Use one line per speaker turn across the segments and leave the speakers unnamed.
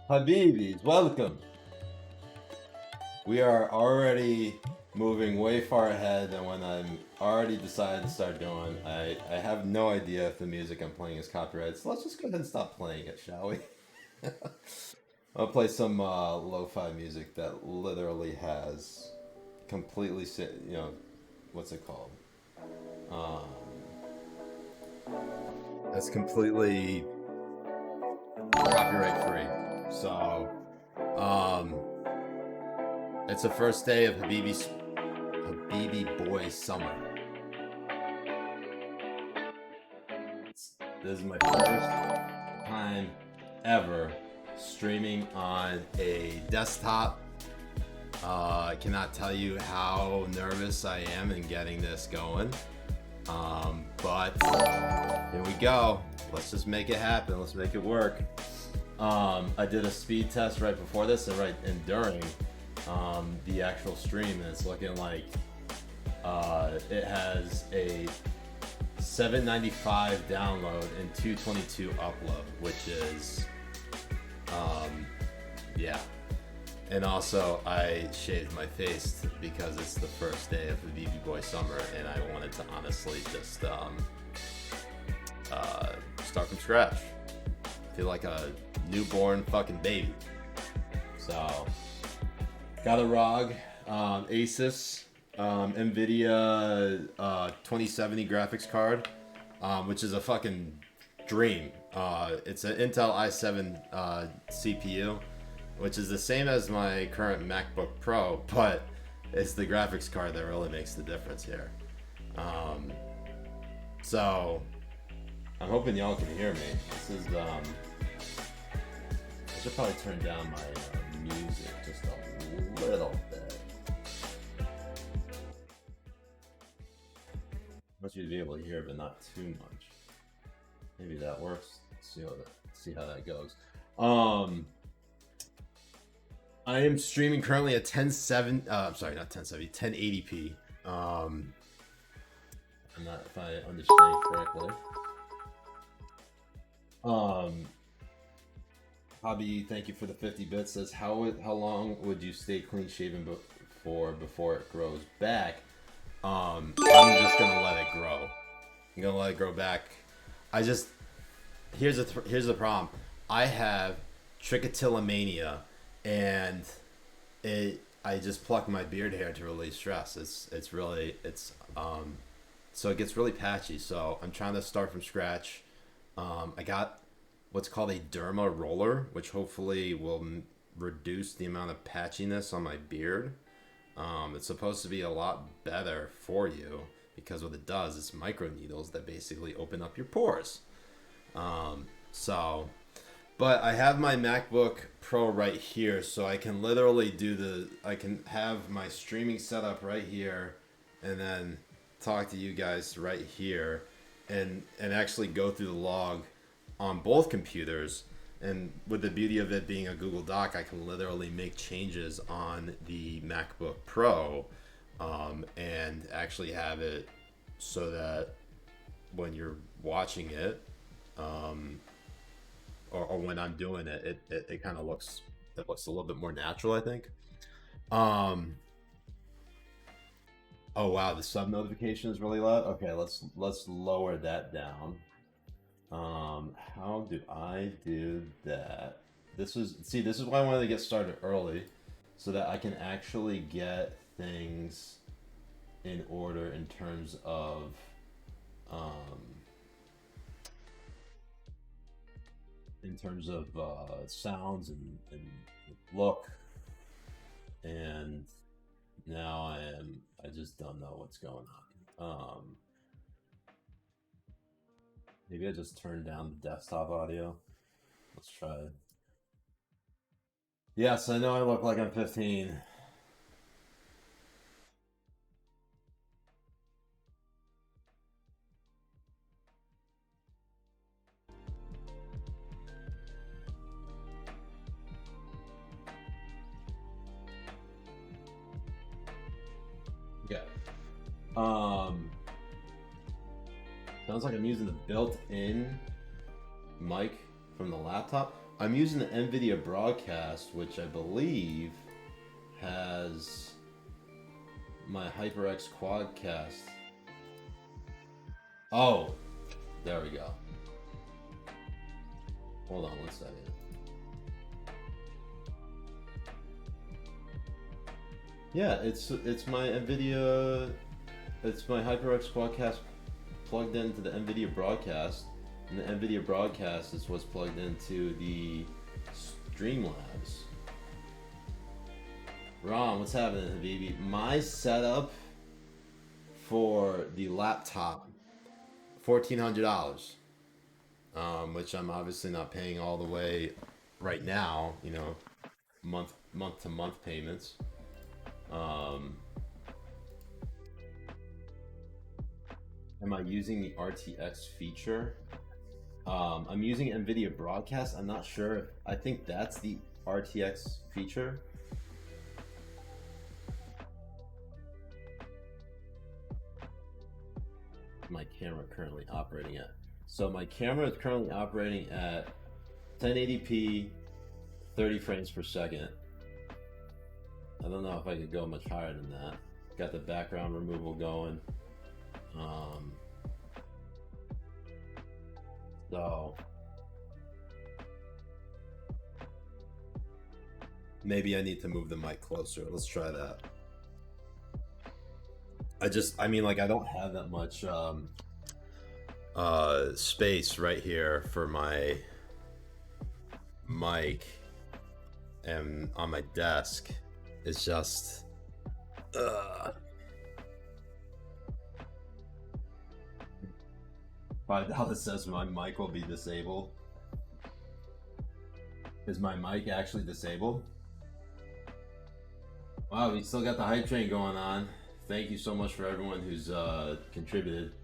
Habibis, welcome. We are already moving way far ahead than when I'm already decided to start going. I have no idea if the music I'm playing is copyrighted, so let's just go ahead and stop playing it, shall we? I'll play some lo-fi music that literally has completely, what's it called? Um, that's completely copyright free. So, um, it's the first day of Habibi Boy Summer. This is my first time ever streaming on a desktop. I cannot tell you how nervous I am in getting this going. But here we go. Let's just make it happen. Let's make it work. I did a speed test right before this and during the actual stream, and it's looking like it has a 795 download and 222 upload, which is yeah. And also, I shaved my face because it's the first day of the BB Boy Summer, and I wanted to honestly just start from scratch. Feel like a newborn fucking baby. So, got a ROG Asus NVIDIA 2070 graphics card, which is a fucking dream. It's an Intel i7 CPU, which is the same as my current MacBook Pro, but it's the graphics card that really makes the difference here. So I'm hoping y'all can hear me. This is I should probably turn down my music just a little bit. I want you to be able to hear, but not too much. Maybe that works. See how that goes. I am streaming currently at 1080p. I'm not, if I understand correctly. Hobby, thank you for the 50 bits. Says how long would you stay clean shaven before it grows back? I'm just gonna let it grow. I'm gonna let it grow back. Here's the problem. I have trichotillomania, and I just pluck my beard hair to release stress. So it gets really patchy. So I'm trying to start from scratch. I got what's called a derma roller, which hopefully will reduce the amount of patchiness on my beard. It's supposed to be a lot better for you because what it does is micro needles that basically open up your pores. But I have my MacBook Pro right here, so I can literally I can have my streaming setup right here, and then talk to you guys right here, and actually go through the log on both computers. And with the beauty of it being a Google Doc, I can literally make changes on the MacBook Pro, and actually have it so that when you're watching it, or when I'm doing it, it kind of looks a little bit more natural, I think. Oh wow, the sub notification is really loud. Okay, let's lower that down. How do I do that? This is why I wanted to get started early, so that I can actually get things in order in terms of sounds and look. And now I just don't know what's going on. Maybe I just turn down the desktop audio. Let's try it. Yes, I know I look like I'm 15. Okay. Sounds like I'm using the built-in mic from the laptop. I'm using the NVIDIA Broadcast, which I believe has my HyperX Quadcast. Oh, there we go. Hold on one second. Yeah, it's my NVIDIA, it's my HyperX Quadcast plugged into the NVIDIA Broadcast, and the NVIDIA Broadcast is what's plugged into the Streamlabs. Ron, what's happening, Habibi? My setup for the laptop, $1,400, which I'm obviously not paying all the way right now. You know, month to month payments. Am I using the RTX feature? I'm using NVIDIA Broadcast. I'm not sure. I think that's the RTX feature. My camera currently operating at. So my camera is currently operating at 1080p, 30 frames per second. I don't know if I could go much higher than that. Got the background removal going. So maybe I need to move the mic closer. Let's try that. I mean, like, I don't have that much space right here for my mic and on my desk. It's just $5 says my mic will be disabled. Is my mic actually disabled? Wow, we still got the hype train going on. Thank you so much for everyone who's contributed.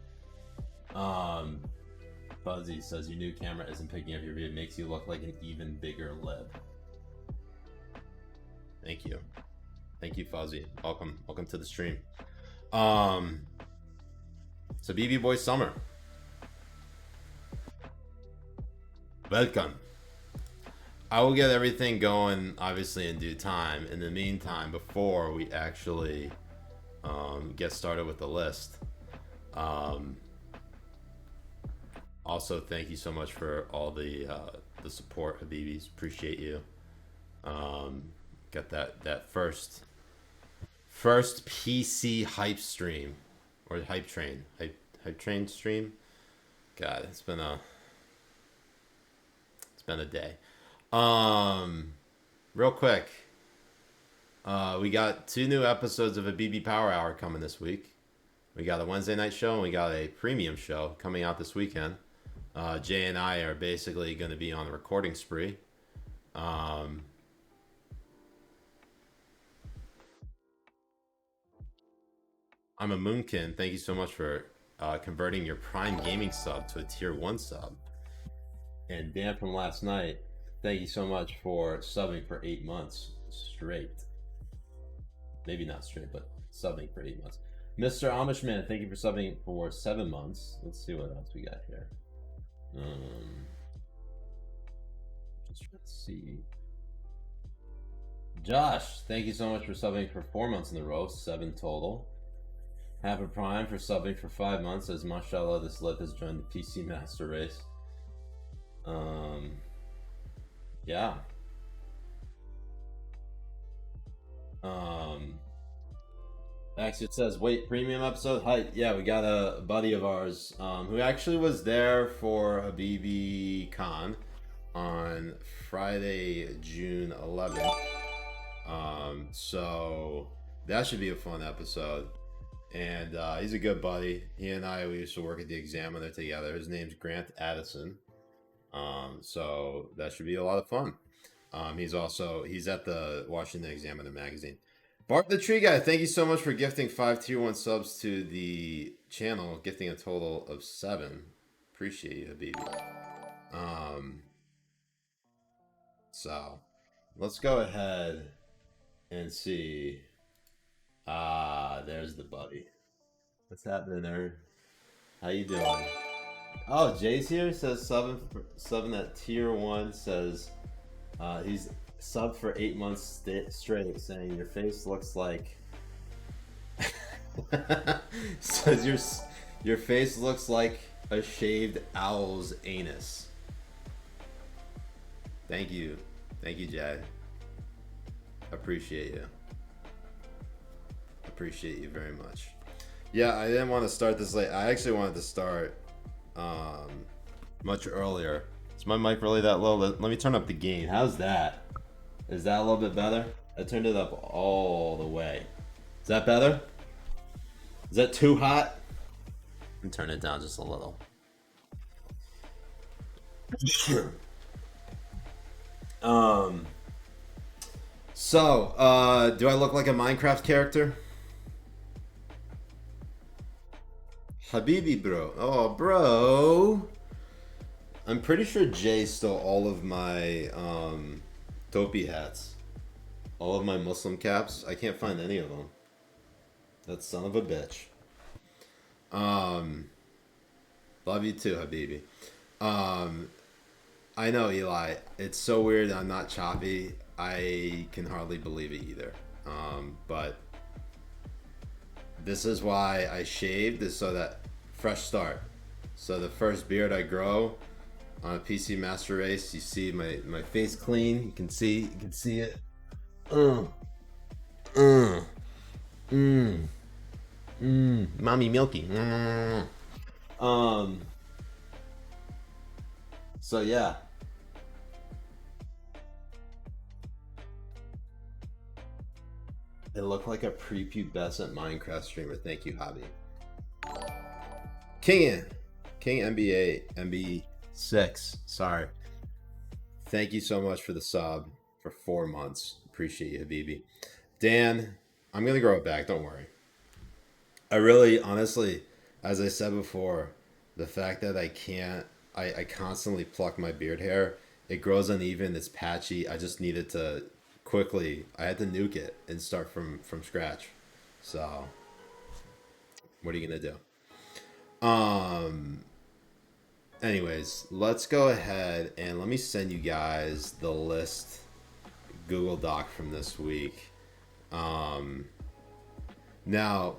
Fuzzy says your new camera isn't picking up your video. It makes you look like an even bigger lip. Thank you. Thank you, Fuzzy. Welcome to the stream. So BB Boy Summer. Welcome. I will get everything going, obviously, in due time. In the meantime, before we actually get started with the list, also thank you so much for all the support, Habibis. Appreciate you. Got that first PC hype stream, or hype train stream. God, it's been a day. Real quick, we got 2 new episodes of a BB Power Hour coming this week. We got a Wednesday night show and we got a premium show coming out this weekend. Jay and I are basically going to be on a recording spree. I'm a Moonkin. Thank you so much for converting your Prime Gaming sub to a Tier 1 sub. And Dan from last night, thank you so much for subbing for 8 months straight. Maybe not straight, but subbing for 8 months. Mr. Amishman, thank you for subbing for 7 months. Let's see what else we got here. Just trying to see. Josh, thank you so much for subbing for 4 months in a row, 7 total. Half a Prime for subbing for 5 months, as mashallah, this lip has joined the PC Master Race. Yeah. Actually, it says, wait, premium episode? Hi, yeah, we got a buddy of ours who actually was there for a BB Con on Friday, June 11th. So that should be a fun episode. And he's a good buddy. He and we used to work at the Examiner together. His name's Grant Addison. So that should be a lot of fun. He's at the Washington Examiner magazine. Bart the Tree Guy, thank you so much for gifting 5 Tier 1 subs to the channel, gifting a total of 7. Appreciate you, Habibi. So let's go ahead and see. There's the buddy. What's happening there? How you doing? Oh, Jay's here. Says 7 at Tier 1. Says He's subbed for 8 months straight, saying your face looks like. Says your face looks like a shaved owl's anus. Thank you, Jay. Appreciate you. Appreciate you very much. Yeah, I didn't want to start this late. I actually wanted to start much earlier. Is my mic really that low? Let me turn up the gain. How's that? Is that a little bit better? I turned it up all the way. Is that better? Is that too hot? And turn it down just a little. So, do I look like a Minecraft character? Habibi, bro. Oh, bro. I'm pretty sure Jay stole all of my topi hats. All of my Muslim caps. I can't find any of them. That son of a bitch. Love you too, Habibi. I know, Eli. It's so weird I'm not choppy. I can hardly believe it either. But this is why I shaved, is so that fresh start. So the first beard I grow on a PC Master Race, you see my face clean. You can see it. Mommy milky. So yeah. It looked like a prepubescent Minecraft streamer. Thank you, Hobby. King NBA MB6. Sorry. Thank you so much for the sub for 4 months. Appreciate you, Habibi. Dan, I'm gonna grow it back. Don't worry. I really, honestly, as I said before, the fact that I constantly pluck my beard hair. It grows uneven. It's patchy. I just needed to quickly. I had to nuke it and start from scratch. So, what are you gonna do? Anyways, let's go ahead and let me send you guys the list Google Doc from this week. Now,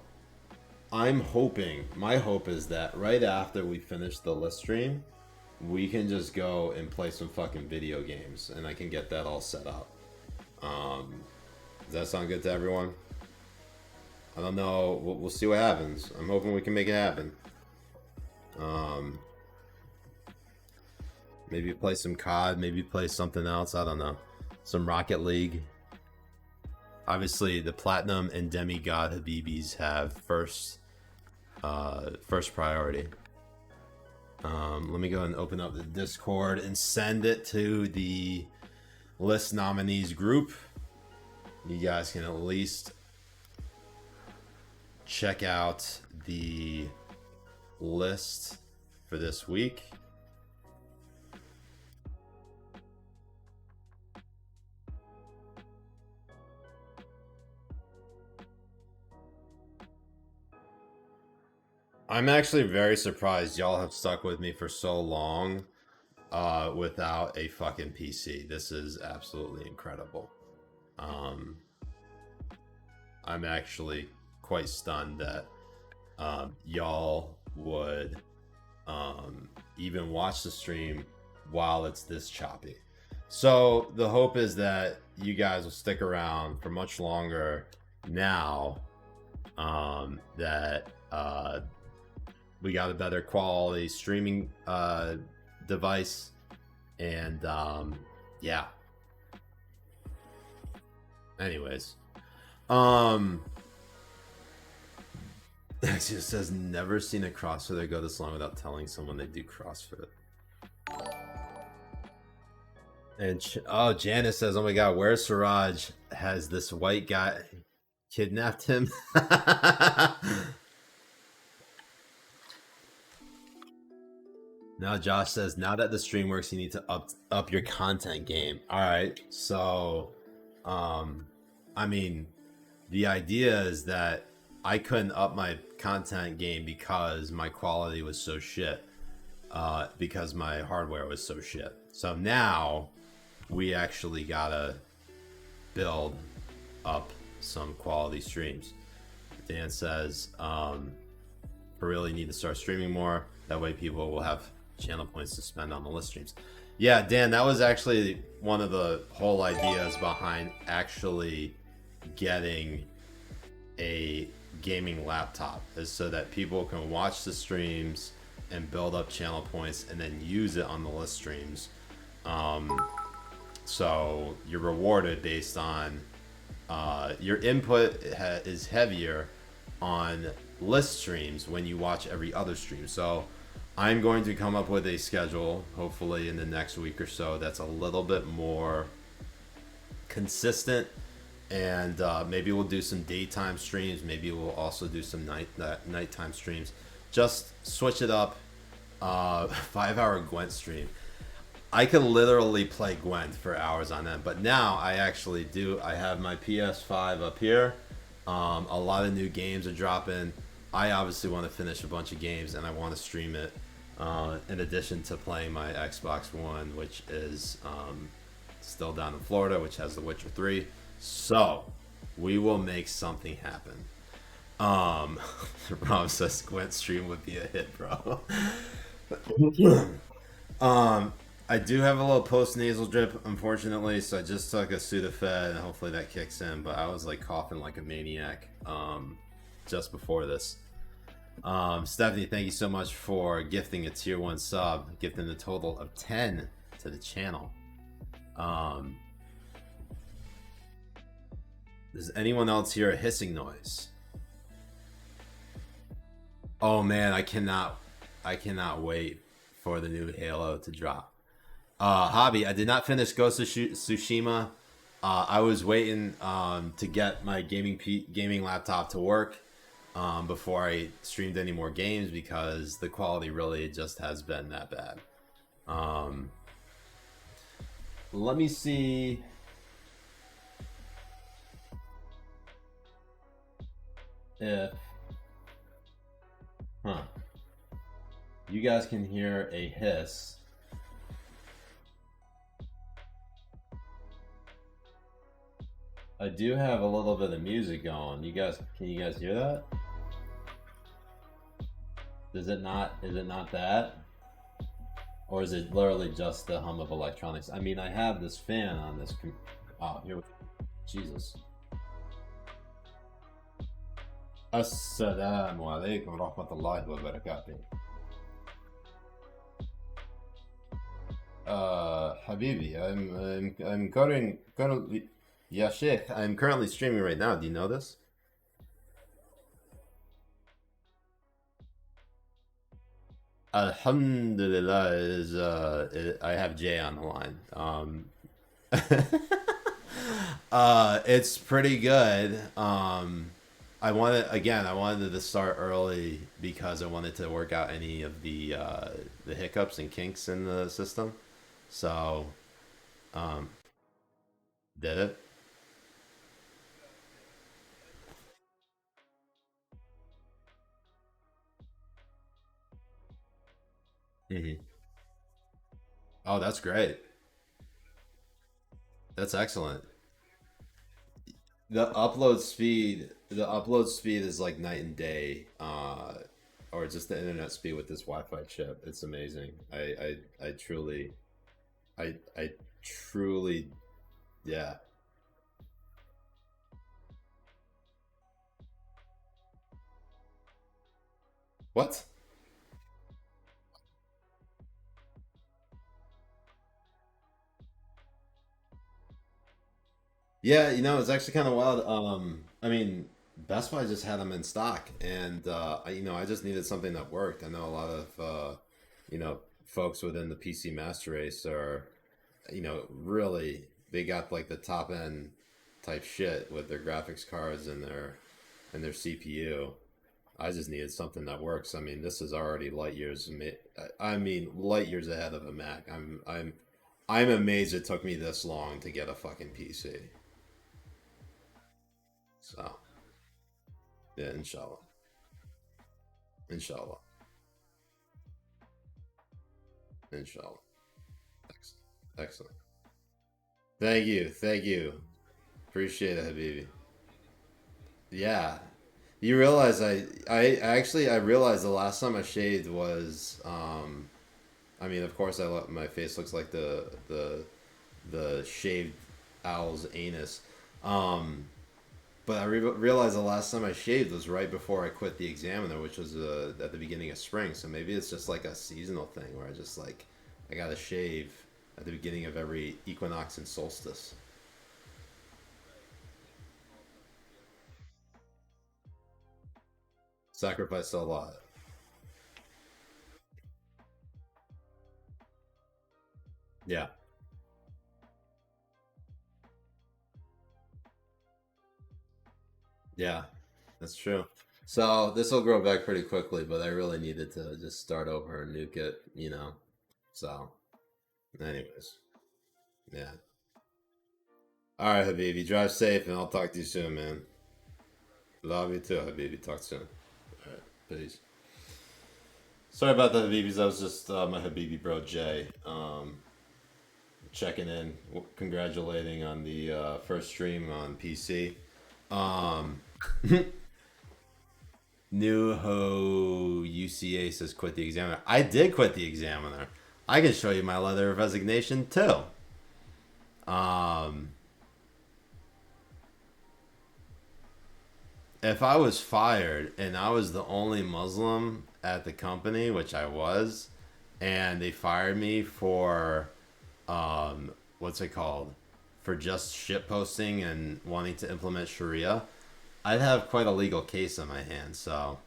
I'm hoping, my hope is that right after we finish the list stream, we can just go and play some fucking video games and I can get that all set up. Does that sound good to everyone? I don't know. We'll see what happens. I'm hoping we can make it happen. Maybe play some COD. Maybe play something else. I don't know. Some Rocket League. Obviously, the Platinum and Demigod Habibis have first priority. Let me go ahead and open up the Discord and send it to the list nominees group. You guys can at least check out the list for this week. I'm actually very surprised y'all have stuck with me for so long without a fucking PC. This is absolutely incredible. I'm actually quite stunned that y'all would even watch the stream while it's this choppy. So the hope is that you guys will stick around for much longer now that we got a better quality streaming device, and yeah. Anyways, it just says never seen a CrossFitter go this long without telling someone they do CrossFit. And Janice says, "Oh my God, where's Siraj? Has this white guy kidnapped him?" Now Josh says, now that the stream works, you need to up your content game. All right. So, I mean, the idea is that I couldn't up my content game because my quality was so shit, because my hardware was so shit. So now we actually gotta build up some quality streams. Dan says, I really need to start streaming more. That way people will have channel points to spend on the list streams. Yeah, Dan, that was actually one of the whole ideas behind actually getting a gaming laptop, is so that people can watch the streams and build up channel points and then use it on the list streams. So you're rewarded based on your input is heavier on list streams when you watch every other stream. So I'm going to come up with a schedule, hopefully in the next week or so, that's a little bit more consistent. And maybe we'll do some daytime streams. Maybe we'll also do some nighttime streams. Just switch it up. 5-hour Gwent stream. I could literally play Gwent for hours on end, but now I actually do. I have my PS5 up here. A lot of new games are dropping. I obviously want to finish a bunch of games, and I want to stream it. In addition to playing my Xbox One, which is still down in Florida, which has The Witcher 3. So we will make something happen. Rob says Gwent stream would be a hit, bro. I do have a little post nasal drip, unfortunately, so I just took a Sudafed, and hopefully that kicks in. But I was like coughing like a maniac just before this. Stephanie, thank you so much for gifting a tier 1 sub, gifting a total of 10 to the channel. Does anyone else hear a hissing noise? Oh man, I cannot wait for the new Halo to drop. Hobby, I did not finish Ghost of Tsushima. I was waiting to get my gaming laptop to work before I streamed any more games, because the quality really just has been that bad. Let me see. If you guys can hear a hiss. I do have a little bit of music going. Can you guys hear that? Is it not that? Or is it literally just the hum of electronics? I mean, I have this fan on this. Oh, here. Jesus. Assalamu alaikum wa rahmatullahi wa barakatuh. Habibi, I'm currently, yeah, Sheikh, I'm currently streaming right now. Do you know this? Alhamdulillah is I have Jay on the line. It's pretty good. I wanted to start early because I wanted to work out any of the hiccups and kinks in the system. So, did it? Hmm. Oh, that's great. That's excellent. The upload speed is like night and day, or just the internet speed with this Wi-Fi chip. It's amazing. I truly, I truly, yeah. What? Yeah, it's actually kind of wild. I mean, Best Buy just had them in stock, and I just needed something that worked. I know a lot of folks within the PC master race are, really they got like the top end type shit with their graphics cards and their CPU. I just needed something that works. I mean, this is already light years. I mean, light years ahead of a Mac. I'm amazed it took me this long to get a fucking PC. So yeah, inshallah, inshallah, inshallah. Excellent, excellent. Thank you. Thank you. Appreciate it, Habibi. Yeah. You realize I realized the last time I shaved was I mean, of course my face looks like the shaved owl's anus. Um but realized the last time I shaved was right before I quit the Examiner, which was at the beginning of spring. So maybe it's just like a seasonal thing where I gotta shave at the beginning of every equinox and solstice. Sacrifice a lot. Yeah, yeah, that's true. So this will grow back pretty quickly, but I really needed to just start over and nuke it, you know. So, anyways, yeah. All right, Habibi, drive safe, and I'll talk to you soon, man. Love you too, Habibi. Talk soon. All right, peace. Sorry about the Habibis. That was just my Habibi bro Jay checking in, congratulating on the first stream on PC. Um, New Ho UCA says quit the Examiner. I did quit the Examiner. I can show you my letter of resignation too. Um, if I was fired and I was the only Muslim at the company, which I was, and they fired me for what's it called? For just shit posting and wanting to implement Sharia, I'd have quite a legal case on my hands. So,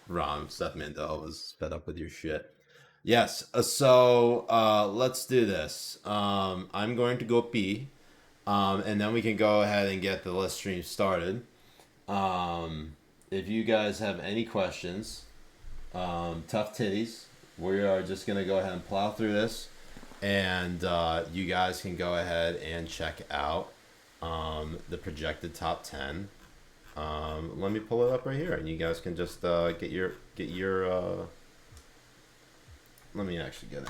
Rom, Steph Mandel was fed up with your shit. Yes. Let's do this. I'm going to go pee, and then we can go ahead and get the list stream started. If you guys have any questions, tough titties. We are just gonna go ahead and plow through this, and you guys can go ahead and check out the projected top 10. Let me pull it up right here, and you guys can just get your. Let me actually get it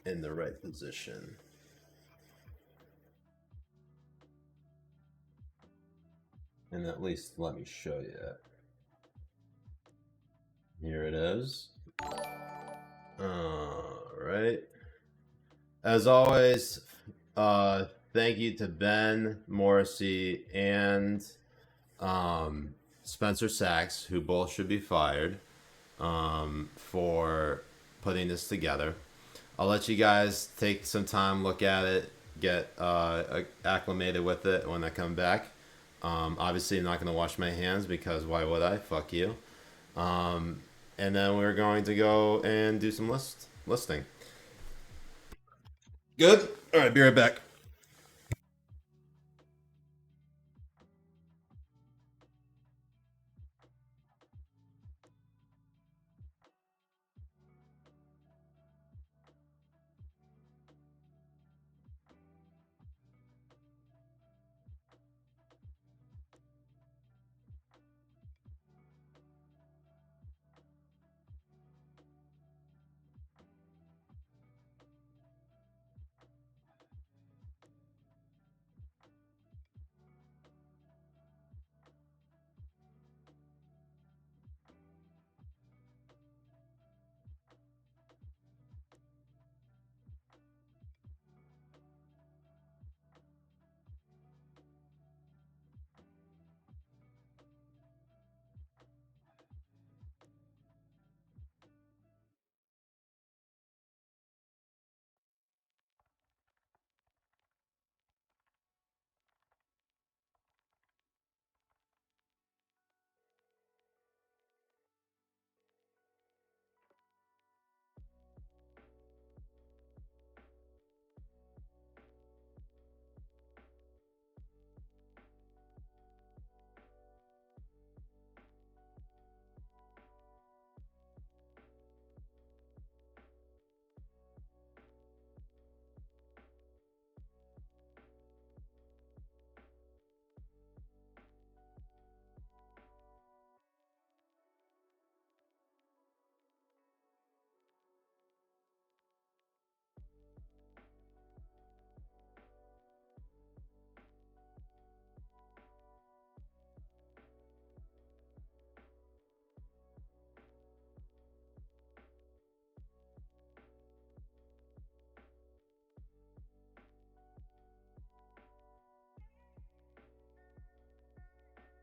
in the right position, and at least let me show you it. Here it is. All right. As always, uh, thank you to Ben Morrissey and Spencer Sachs, who both should be fired, for putting this together. I'll let you guys take some time, look at it, get acclimated with it when I come back. Obviously, I'm not going to wash my hands because why would I? Fuck you. Um, and then we're going to go and do some listing. Good. All right, be right back.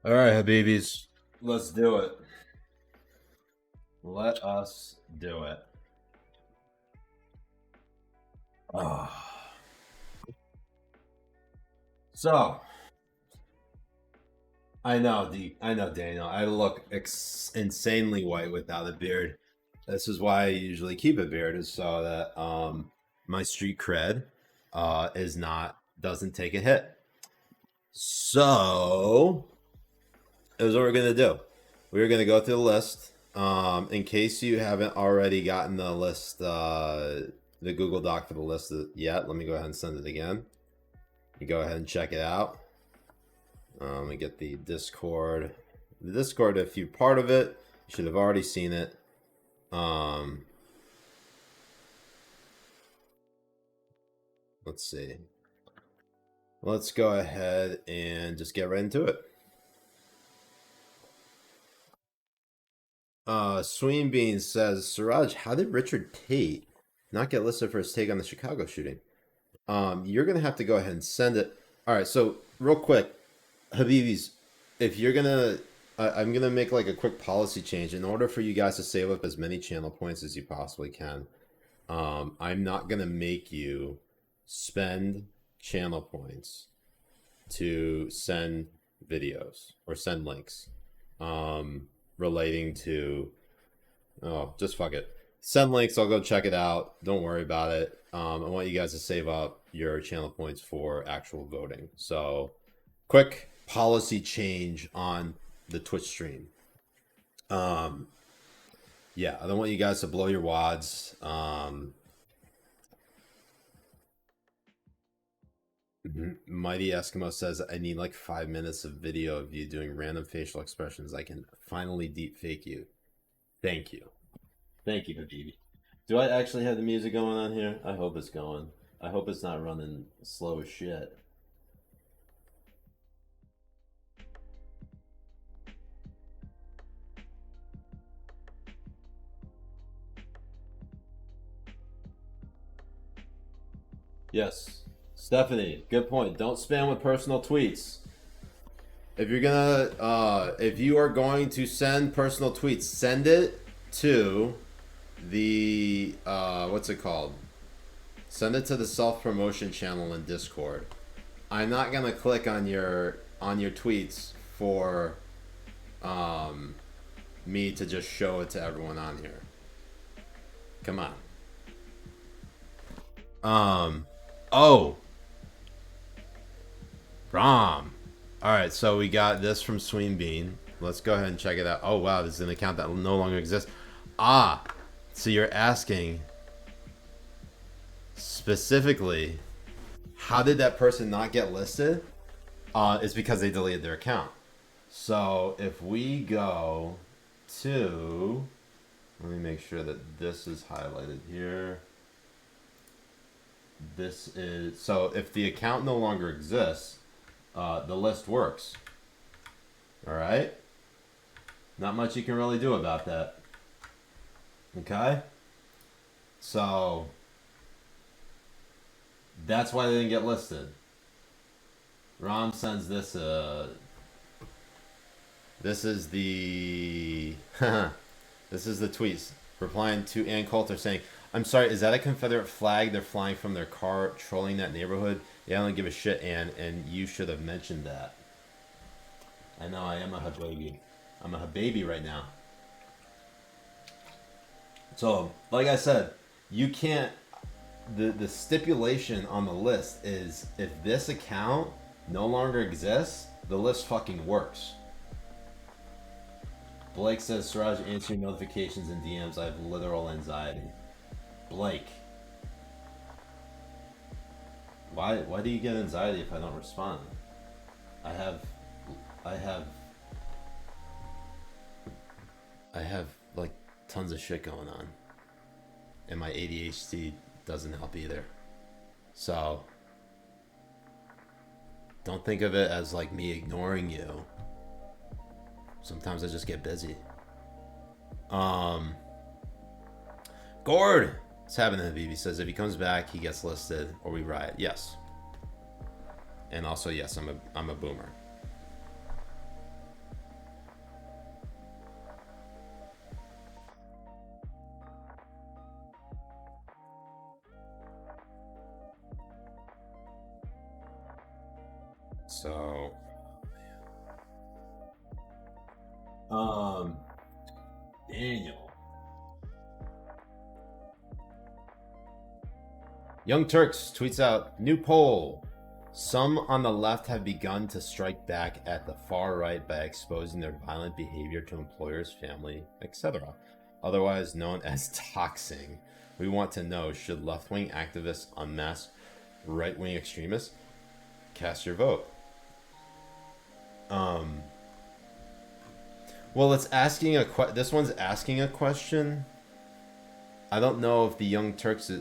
All right, Habibis. Let's do it. Let us do it. Oh. So, I know, Daniel. I look insanely white without a beard. This is why I usually keep a beard, is so that my street cred is not doesn't take a hit. So, here's what we're gonna do. We're gonna go through the list. In case you haven't already gotten the list, the Google Doc for the list yet, let me go ahead and send it again. You go ahead and check it out. We get the Discord. The Discord, if you're part of it, you should have already seen it. Let's see. Let's go ahead and just get right into it. Sween Bean says, Siraj, how did Richard Tate not get listed for his take on the Chicago shooting? You're gonna have to go ahead and send it. All right, so real quick, Habibis, if you're gonna, I'm gonna make like a quick policy change in order for you guys to save up as many channel points as you possibly can. I'm not gonna make you spend channel points to send videos or send links relating to. Oh, just fuck it. Send links. I'll go check it out. Don't worry about it. I want you guys to save up your channel points for actual voting. So, quick policy change on the Twitch stream. Yeah, I don't want you guys to blow your wads. Mighty Eskimo says, I need like 5 minutes of video of you doing random facial expressions. I can finally deep fake you. Thank you. Thank you, Habibi. Do I actually have the music going on here? I hope it's going. I hope it's not running slow as shit. Yes. Stephanie, good point. Don't spam with personal tweets. If you're gonna, if you are going to send personal tweets, send it to the, what's it called? Send it to the self-promotion channel in Discord. I'm not gonna click on your tweets for, me to just show it to everyone on here. Come on. Oh. Rom. All right, so we got this from Sween Bean. Let's go ahead and check it out. Oh, wow, this is an account that no longer exists. Ah, so you're asking specifically, how did that person not get listed? It's because they deleted their account. So if we go to, let me make sure that this is highlighted here. This is, so if the account no longer exists, the list works. All right. Not much you can really do about that. Okay. So that's why they didn't get listed. Ron sends this. This is the. This is the tweets replying to Ann Coulter saying, I'm sorry, is that a Confederate flag they're flying from their car trolling that neighborhood? Yeah, I don't give a shit, Ann, and you should have mentioned that. I know, I am a habibi. I'm a habibi right now. So, like I said, you can't... The stipulation on the list is if this account no longer exists, the list fucking works. Blake says, Siraj, answering notifications and DMs. I have literal anxiety. Blake. Why do you get anxiety if I don't respond? I have like tons of shit going on. And my ADHD doesn't help either. So don't think of it as like me ignoring you. Sometimes I just get busy. Gord, it's happening. Habibi says if he comes back, he gets listed or we riot. Yes. And also, yes, I'm a boomer. So, Daniel. Young Turks tweets out new poll. Some on the left have begun to strike back at the far right by exposing their violent behavior to employers, family, etc., otherwise known as doxing. We want to know, should left-wing activists unmask right-wing extremists? Cast your vote. Well, it's asking this one's asking a question. I don't know if the Young Turks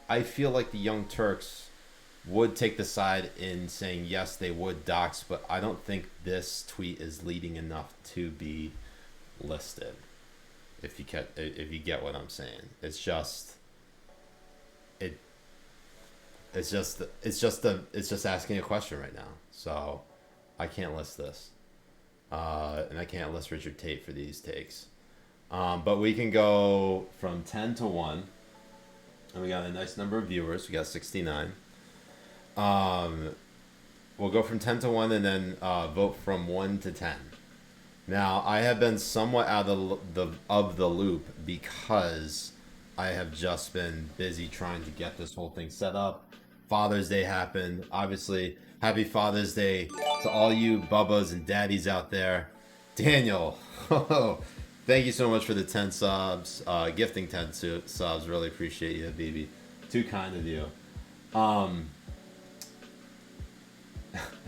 I feel like the Young Turks would take the side in saying yes, they would dox, but I don't think this tweet is leading enough to be listed. If you get what I'm saying, it's just asking a question right now. So I can't list this, and I can't list Richard Tate for these takes. But we can go from 10 to 1. And we got a nice number of viewers. We got 69. We'll go from 10 to 1 and then vote from 1 to 10. Now, I have been somewhat out of the loop because I have just been busy trying to get this whole thing set up. Father's Day happened. Obviously, happy Father's Day to all you Bubbas and Daddies out there. Daniel, thank you so much for the 10 subs. Gifting 10 subs. Really appreciate you, Habibi. Too kind of you.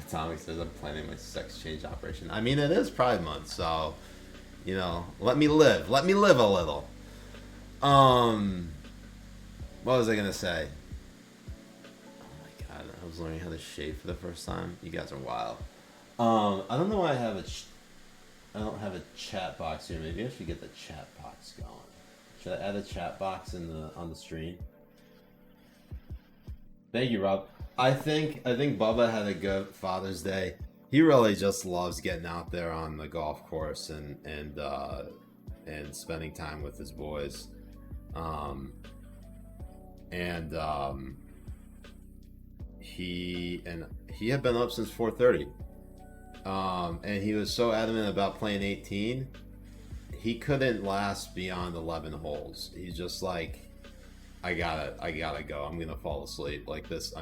Atomic says I'm planning my sex change operation. I mean, it is Pride Month, so, you know, let me live. Let me live a little. What was I going to say? Oh my god, I was learning how to shave for the first time. You guys are wild. I don't know why I don't have a chat box here. Maybe I should get the chat box going. Should I add a chat box on the stream? Thank you, Rob. I think Bubba had a good Father's Day. He really just loves getting out there on the golf course and spending time with his boys. He had been up since 4:30. And he was so adamant about playing 18, he couldn't last beyond 11 holes. He's just like, I gotta go. I'm gonna fall asleep like this.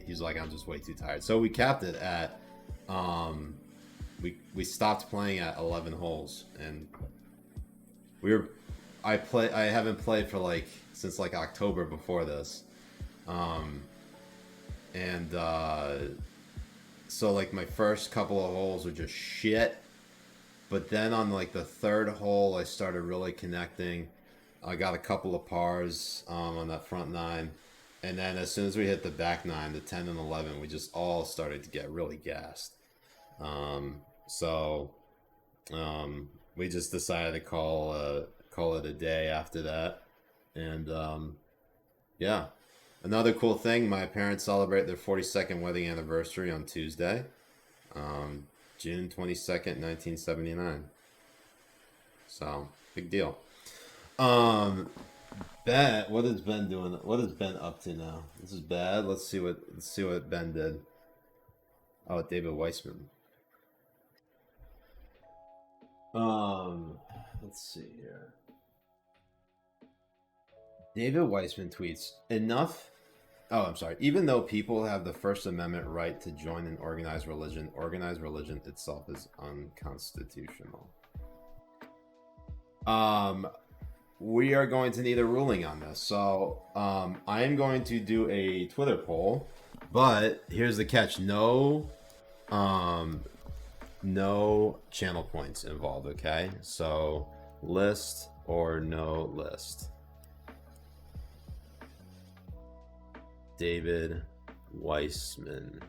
He's like, I'm just way too tired. So we capped it at, we stopped playing at 11 holes, and I haven't played for since October before this, so my first couple of holes were just shit, but then on the third hole I started really connecting. I got a couple of pars on that front 9, and then as soon as we hit the back 9, the 10 and 11, we just all started to get really gassed. We just decided to call it a day after that, and yeah. Another cool thing, my parents celebrate their 42nd wedding anniversary on Tuesday, June 22nd, 1979. So, big deal. Ben, what is Ben doing? What is Ben up to now? This is bad. Let's see what Ben did. Oh, David Weissman. Let's see here. David Weissman tweets, enough. Oh, I'm sorry. Even though people have the First Amendment right to join an organized religion itself is unconstitutional. We are going to need a ruling on this. So, I am going to do a Twitter poll, but here's the catch. No channel points involved, okay? So, list or no list. David Weissman.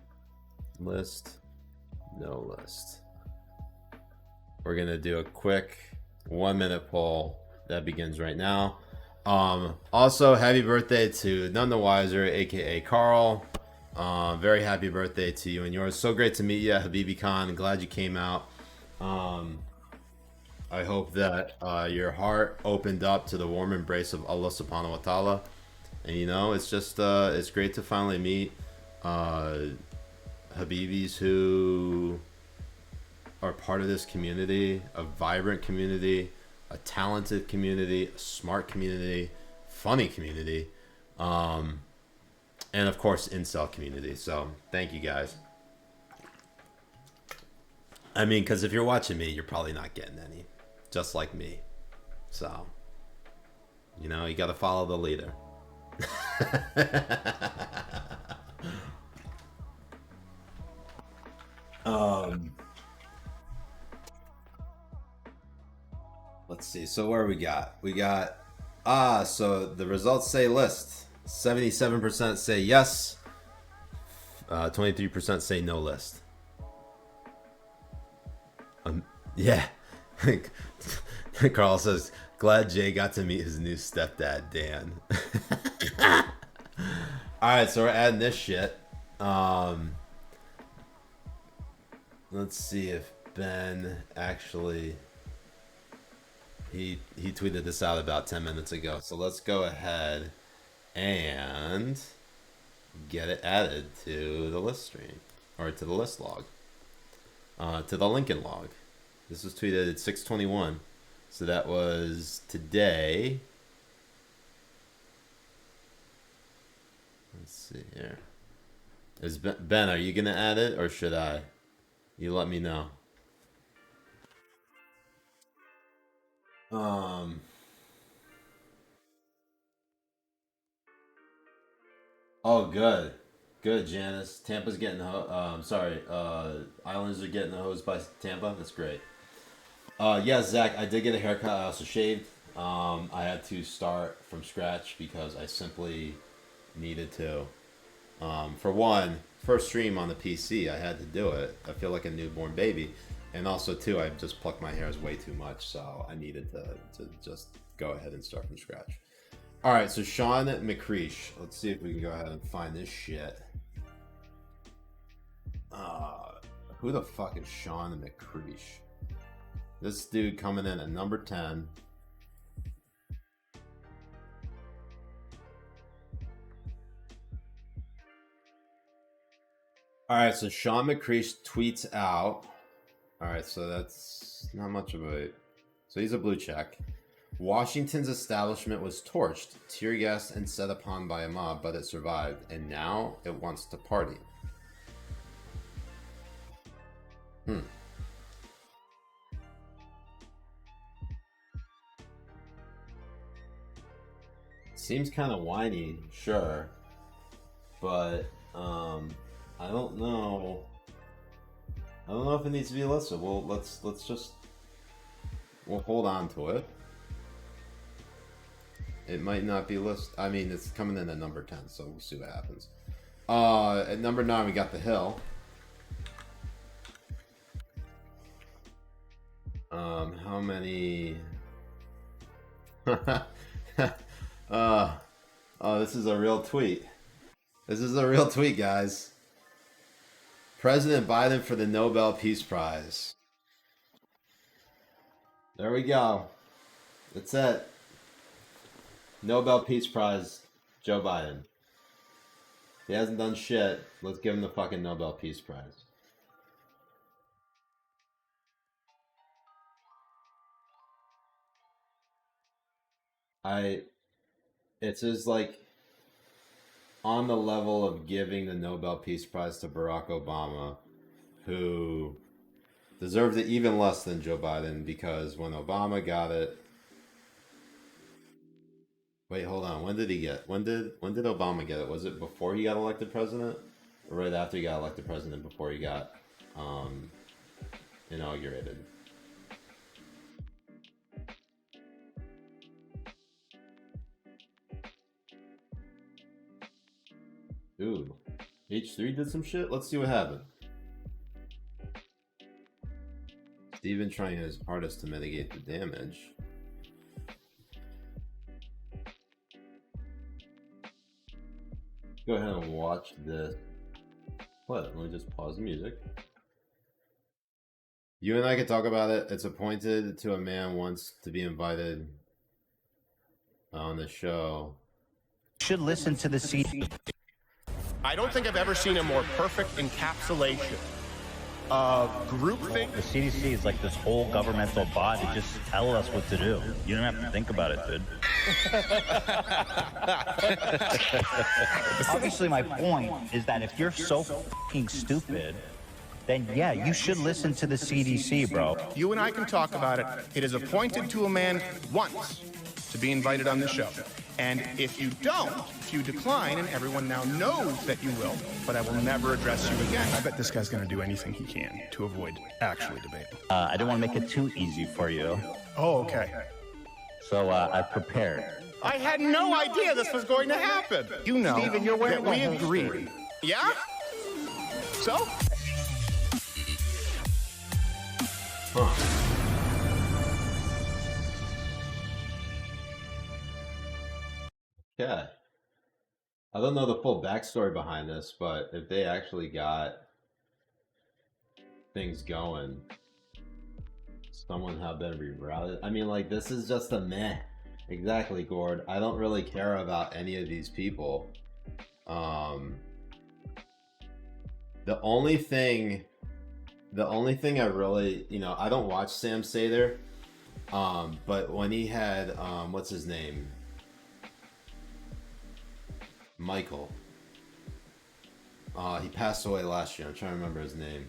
List, no list. We're going to do a quick 1-minute poll that begins right now. Also, happy birthday to None the Wiser, aka Carl. Very happy birthday to you and yours. So great to meet you at Habibi Khan. Glad you came out. I hope that your heart opened up to the warm embrace of Allah subhanahu wa ta'ala. And it's just it's great to finally meet Habibis who are part of this community, a vibrant community, a talented community, a smart community, funny community, and of course incel community. So thank you guys. I mean, because if you're watching me, you're probably not getting any, just like me. So, you know, you got to follow the leader. Let's see. So where we got? We got so the results say list. 77% say yes. 23% say no list. Yeah. Carl says, glad Jay got to meet his new stepdad, Dan. Alright, so we're adding this shit. Let's see if Ben actually... He tweeted this out about 10 minutes ago. So let's go ahead and get it added to the list stream. Or to the list log. To the Lincoln log. This was tweeted at 6:21. So that was today. Let's see here. Is Ben, are you going to add it or should I? You let me know. Oh, good. Good, Janice. Tampa's getting Islanders are getting hosed by Tampa. That's great. Yeah, Zach, I did get a haircut. I also shaved. I had to start from scratch because I simply needed to. For one, first stream on the PC, I had to do it. I feel like a newborn baby. And also, too, I just plucked my hairs way too much, so I needed to just go ahead and start from scratch. All right, so Sean McCreesh. Let's see if we can go ahead and find this shit. Who the fuck is Sean McCreesh? This dude coming in at number 10. All right, so Sean McCreesh tweets out. All right, so that's not much of a... So he's a blue check. Washington's establishment was torched, tear gassed, and set upon by a mob, but it survived, and now it wants to party. Seems kind of whiny, sure, but I don't know. I don't know if it needs to be listed. Well, let's just hold on to it. It might not be listed. I mean, it's coming in at number 10, so we'll see what happens. At number 9, we got The Hill. How many? Oh, this is a real tweet. This is a real tweet, guys. President Biden for the Nobel Peace Prize. There we go. That's it. Nobel Peace Prize, Joe Biden. He hasn't done shit. Let's give him the fucking Nobel Peace Prize. It's just like on the level of giving the Nobel Peace Prize to Barack Obama, who deserves it even less than Joe Biden, because when Obama got it... Wait, hold on. When did he get... When did Obama get it? Was it before he got elected president? Or right after he got elected president, before he got inaugurated? Ooh. H3 did some shit? Let's see what happened. Steven trying his hardest to mitigate the damage. Go ahead and watch this. What? Let me just pause the music. You and I can talk about it. It's appointed to a man wants to be invited on the show.
Should listen to the CD. I don't think I've ever seen a more perfect encapsulation of groupthink.
The CDC is like this whole governmental body. Just tell us what to do. You don't have to think about it, dude. Obviously, my point is that if you're so fucking stupid, then yeah, you should listen to the CDC, bro.
You and I can talk about it. It is appointed to a man once to be invited on the show. And if you don't, if you decline, and everyone now knows that you will, but I will never address you again. I bet this guy's going to do anything he can to avoid actually debating.
I didn't want to make it too easy for you.
Oh, okay.
So I prepared.
I had no idea this was going to happen. You know
Steven, you're wearing
that we
a holster.
agreed. Yeah? So?
Yeah. I don't know the full backstory behind this, but if they actually got things going, someone have been rerouted. I mean, like, this is just a meh. Exactly, Gord. I don't really care about any of these people. The only thing I really, I don't watch Sam Sather, but when he had, what's his name? Michael. He passed away last year. I'm trying to remember his name.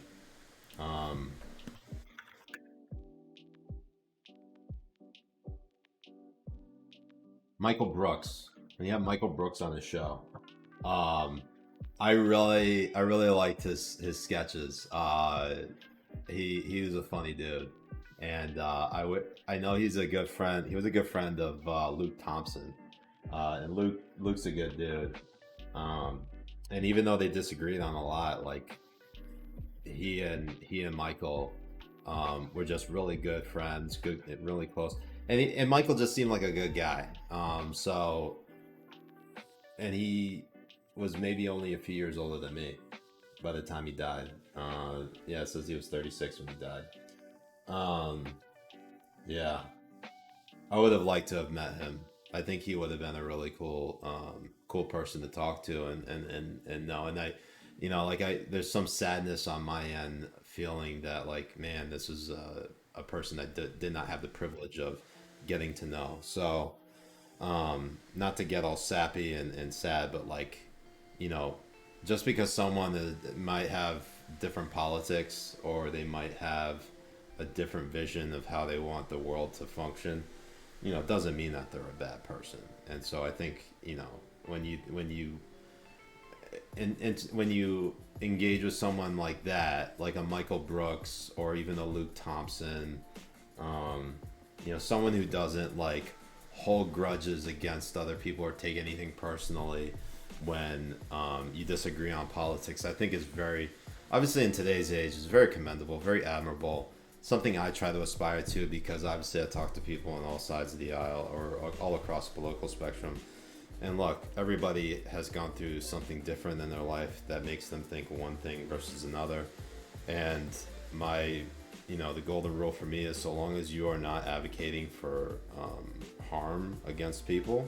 Michael Brooks. And he had Michael Brooks on his show. I really liked his sketches. He was a funny dude, and I know he's a good friend. He was a good friend of Luke Thompson, and Luke's a good dude. And even though they disagreed on a lot, like he and Michael were just really good friends, really close. And Michael just seemed like a good guy. And he was maybe only a few years older than me by the time he died. It says he was 36 when he died. Yeah, I would have liked to have met him. I think he would have been a really cool person to talk to, there's some sadness on my end, feeling that, like, man, this is a person that did not have the privilege of getting to know. So, not to get all sappy and sad, but, like, just because someone might have different politics, or they might have a different vision of how they want the world to function, it doesn't mean that they're a bad person. And so I think, when you engage with someone like that, like a Michael Brooks or even a Luke Thompson, someone who doesn't, like, hold grudges against other people or take anything personally when you disagree on politics, I think is very, obviously in today's age, is very commendable, very admirable. Something I try to aspire to, because obviously I talk to people on all sides of the aisle or all across the political spectrum. And look, everybody has gone through something different in their life that makes them think one thing versus another. And the golden rule for me is, so long as you are not advocating for harm against people,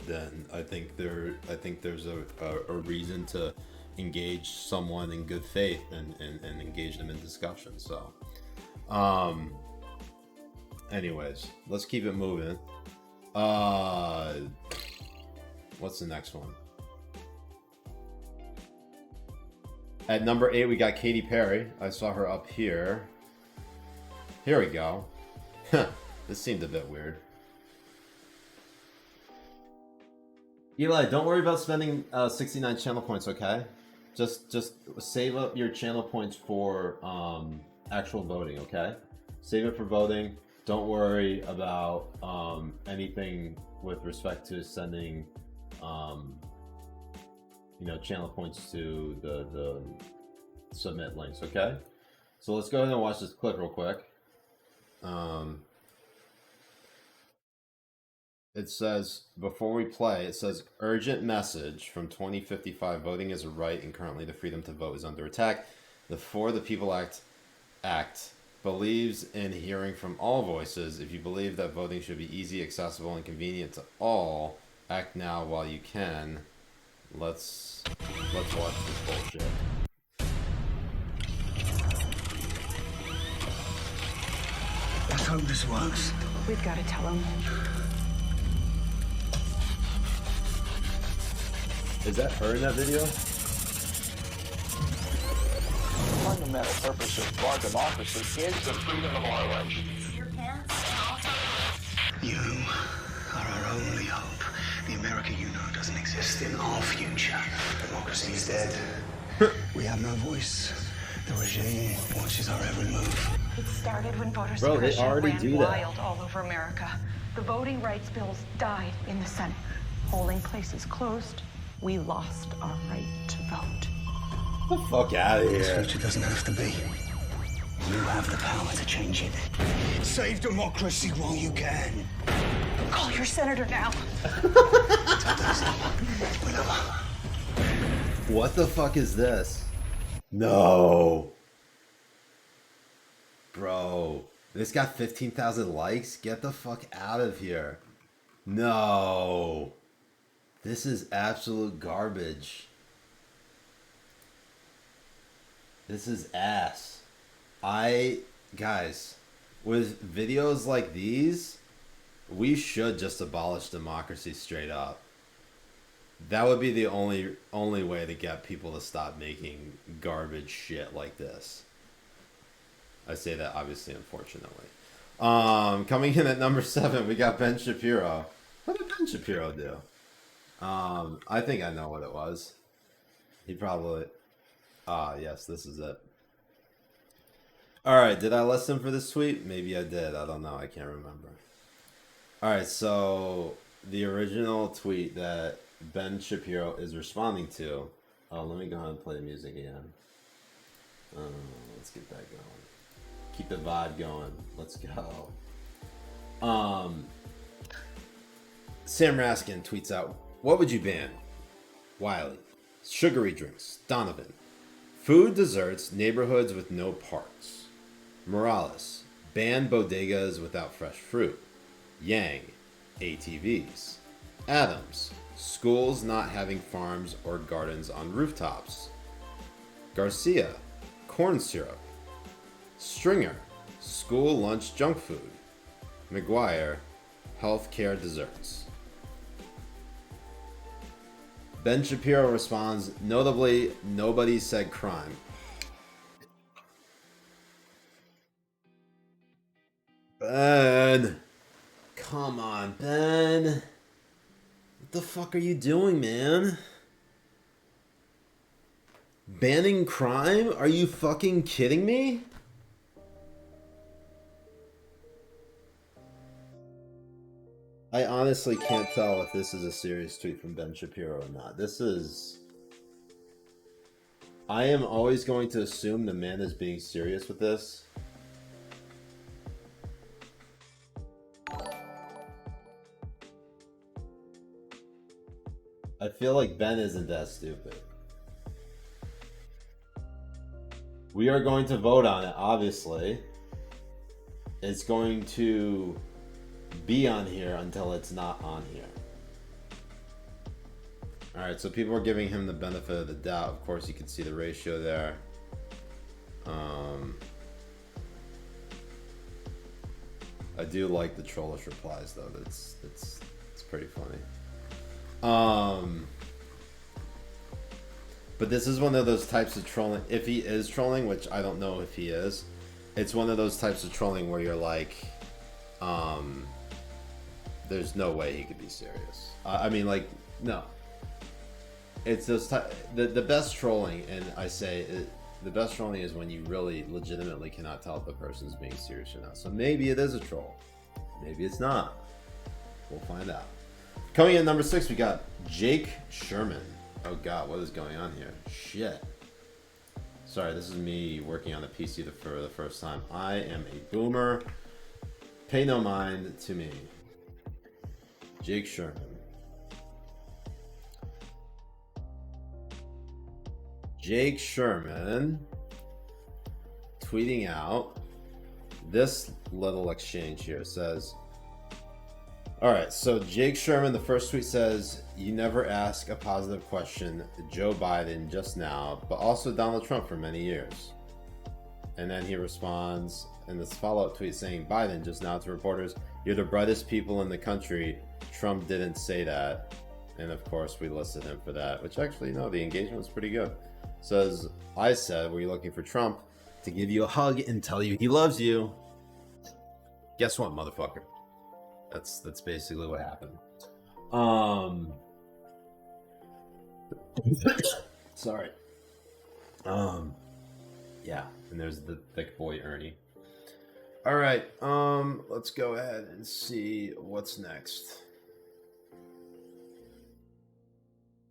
then I think there's a reason to engage someone in good faith and engage them in discussion. So, anyways, let's keep it moving. What's the next one? At number 8, we got Katy Perry. I saw her up here. Here we go. This seemed a bit weird. Eli, don't worry about spending 69 channel points, okay? Just save up your channel points for actual voting, okay? Save it for voting. Don't worry about anything with respect to sending channel points to the submit links, okay? So let's go ahead and watch this clip real quick. It says, before we play, it says, urgent message from 2055, voting is a right and currently the freedom to vote is under attack. The For the People Act believes in hearing from all voices. If you believe that voting should be easy, accessible, and convenient to all, act now while you can. Let's watch this bullshit.
Let's hope this works.
We've got to tell him.
Is that her in that video?
The fundamental purpose of our democracy is the freedom of our rights.
You are our only hope. The America you know doesn't exist in our future. Democracy is dead. We have no voice. The regime watches our every move.
It started when voter
Bro, they
suppression
already
ran
do that.
wild all over America. The voting rights bills died in the Senate. Polling places closed. We lost our right to vote.
Get the fuck out of
This
here.
future doesn't have to be. You have the power to change it. Save democracy while you can.
Call your senator now.
What the fuck is this? No. Bro, this got 15,000 likes? Get the fuck out of here. No. This is absolute garbage. This is ass. Guys, with videos like these, we should just abolish democracy straight up. That would be the only way to get people to stop making garbage shit like this. I say that obviously, unfortunately. Coming in at number 7, we got Ben Shapiro. What did Ben Shapiro do? I think I know what it was. He probably... yes, this is it. Alright, did I listen for this tweet? Maybe I did. I don't know. I can't remember. Alright, so the original tweet that Ben Shapiro is responding to... Oh, let me go ahead and play the music again. Let's get that going. Keep the vibe going. Let's go. Sam Raskin tweets out, "What would you ban?" Wiley. Sugary drinks. Donovan. Food, desserts, neighborhoods with no parks. Morales. Ban bodegas without fresh fruit. Yang. ATVs. Adams. Schools not having farms or gardens on rooftops. Garcia. Corn syrup. Stringer. School lunch junk food. McGuire. Healthcare desserts. Ben Shapiro responds, notably, nobody said crime. Ben! Come on, Ben. What the fuck are you doing, man? Banning crime? Are you fucking kidding me? I honestly can't tell if this is a serious tweet from Ben Shapiro or not. This is... I am always going to assume the man is being serious with this. I feel like Ben isn't that stupid. We are going to vote on it, obviously. It's going to be on here until it's not on here. Alright, so people are giving him the benefit of the doubt. Of course, you can see the ratio there. I do like the trollish replies, though. It's pretty funny. But this is one of those types of trolling. If he is trolling, which I don't know if he is, it's one of those types of trolling where you're like, there's no way he could be serious. I mean, like, no. It's those the best trolling, and I say the best trolling is when you really legitimately cannot tell if the person's being serious or not. So maybe it is a troll. Maybe it's not. We'll find out. Coming in number 6, we got Jake Sherman. Oh god, what is going on here? Shit. Sorry, this is me working on a PC for the first time. I am a boomer. Pay no mind to me. Jake Sherman. Jake Sherman tweeting out this little exchange here. Says, All right, so Jake Sherman, the first tweet says, "You never ask a positive question, Joe Biden just now, but also Donald Trump for many years." And then he responds in this follow-up tweet saying, "Biden just now to reporters, you're the brightest people in the country. Trump didn't say that." And of course, we listed him for that, which actually, no, the engagement was pretty good. Says, "I said, were you looking for Trump to give you a hug and tell you he loves you?" Guess what, motherfucker? That's basically what happened. Sorry. Yeah, and there's the thick boy Ernie. All right, let's go ahead and see what's next.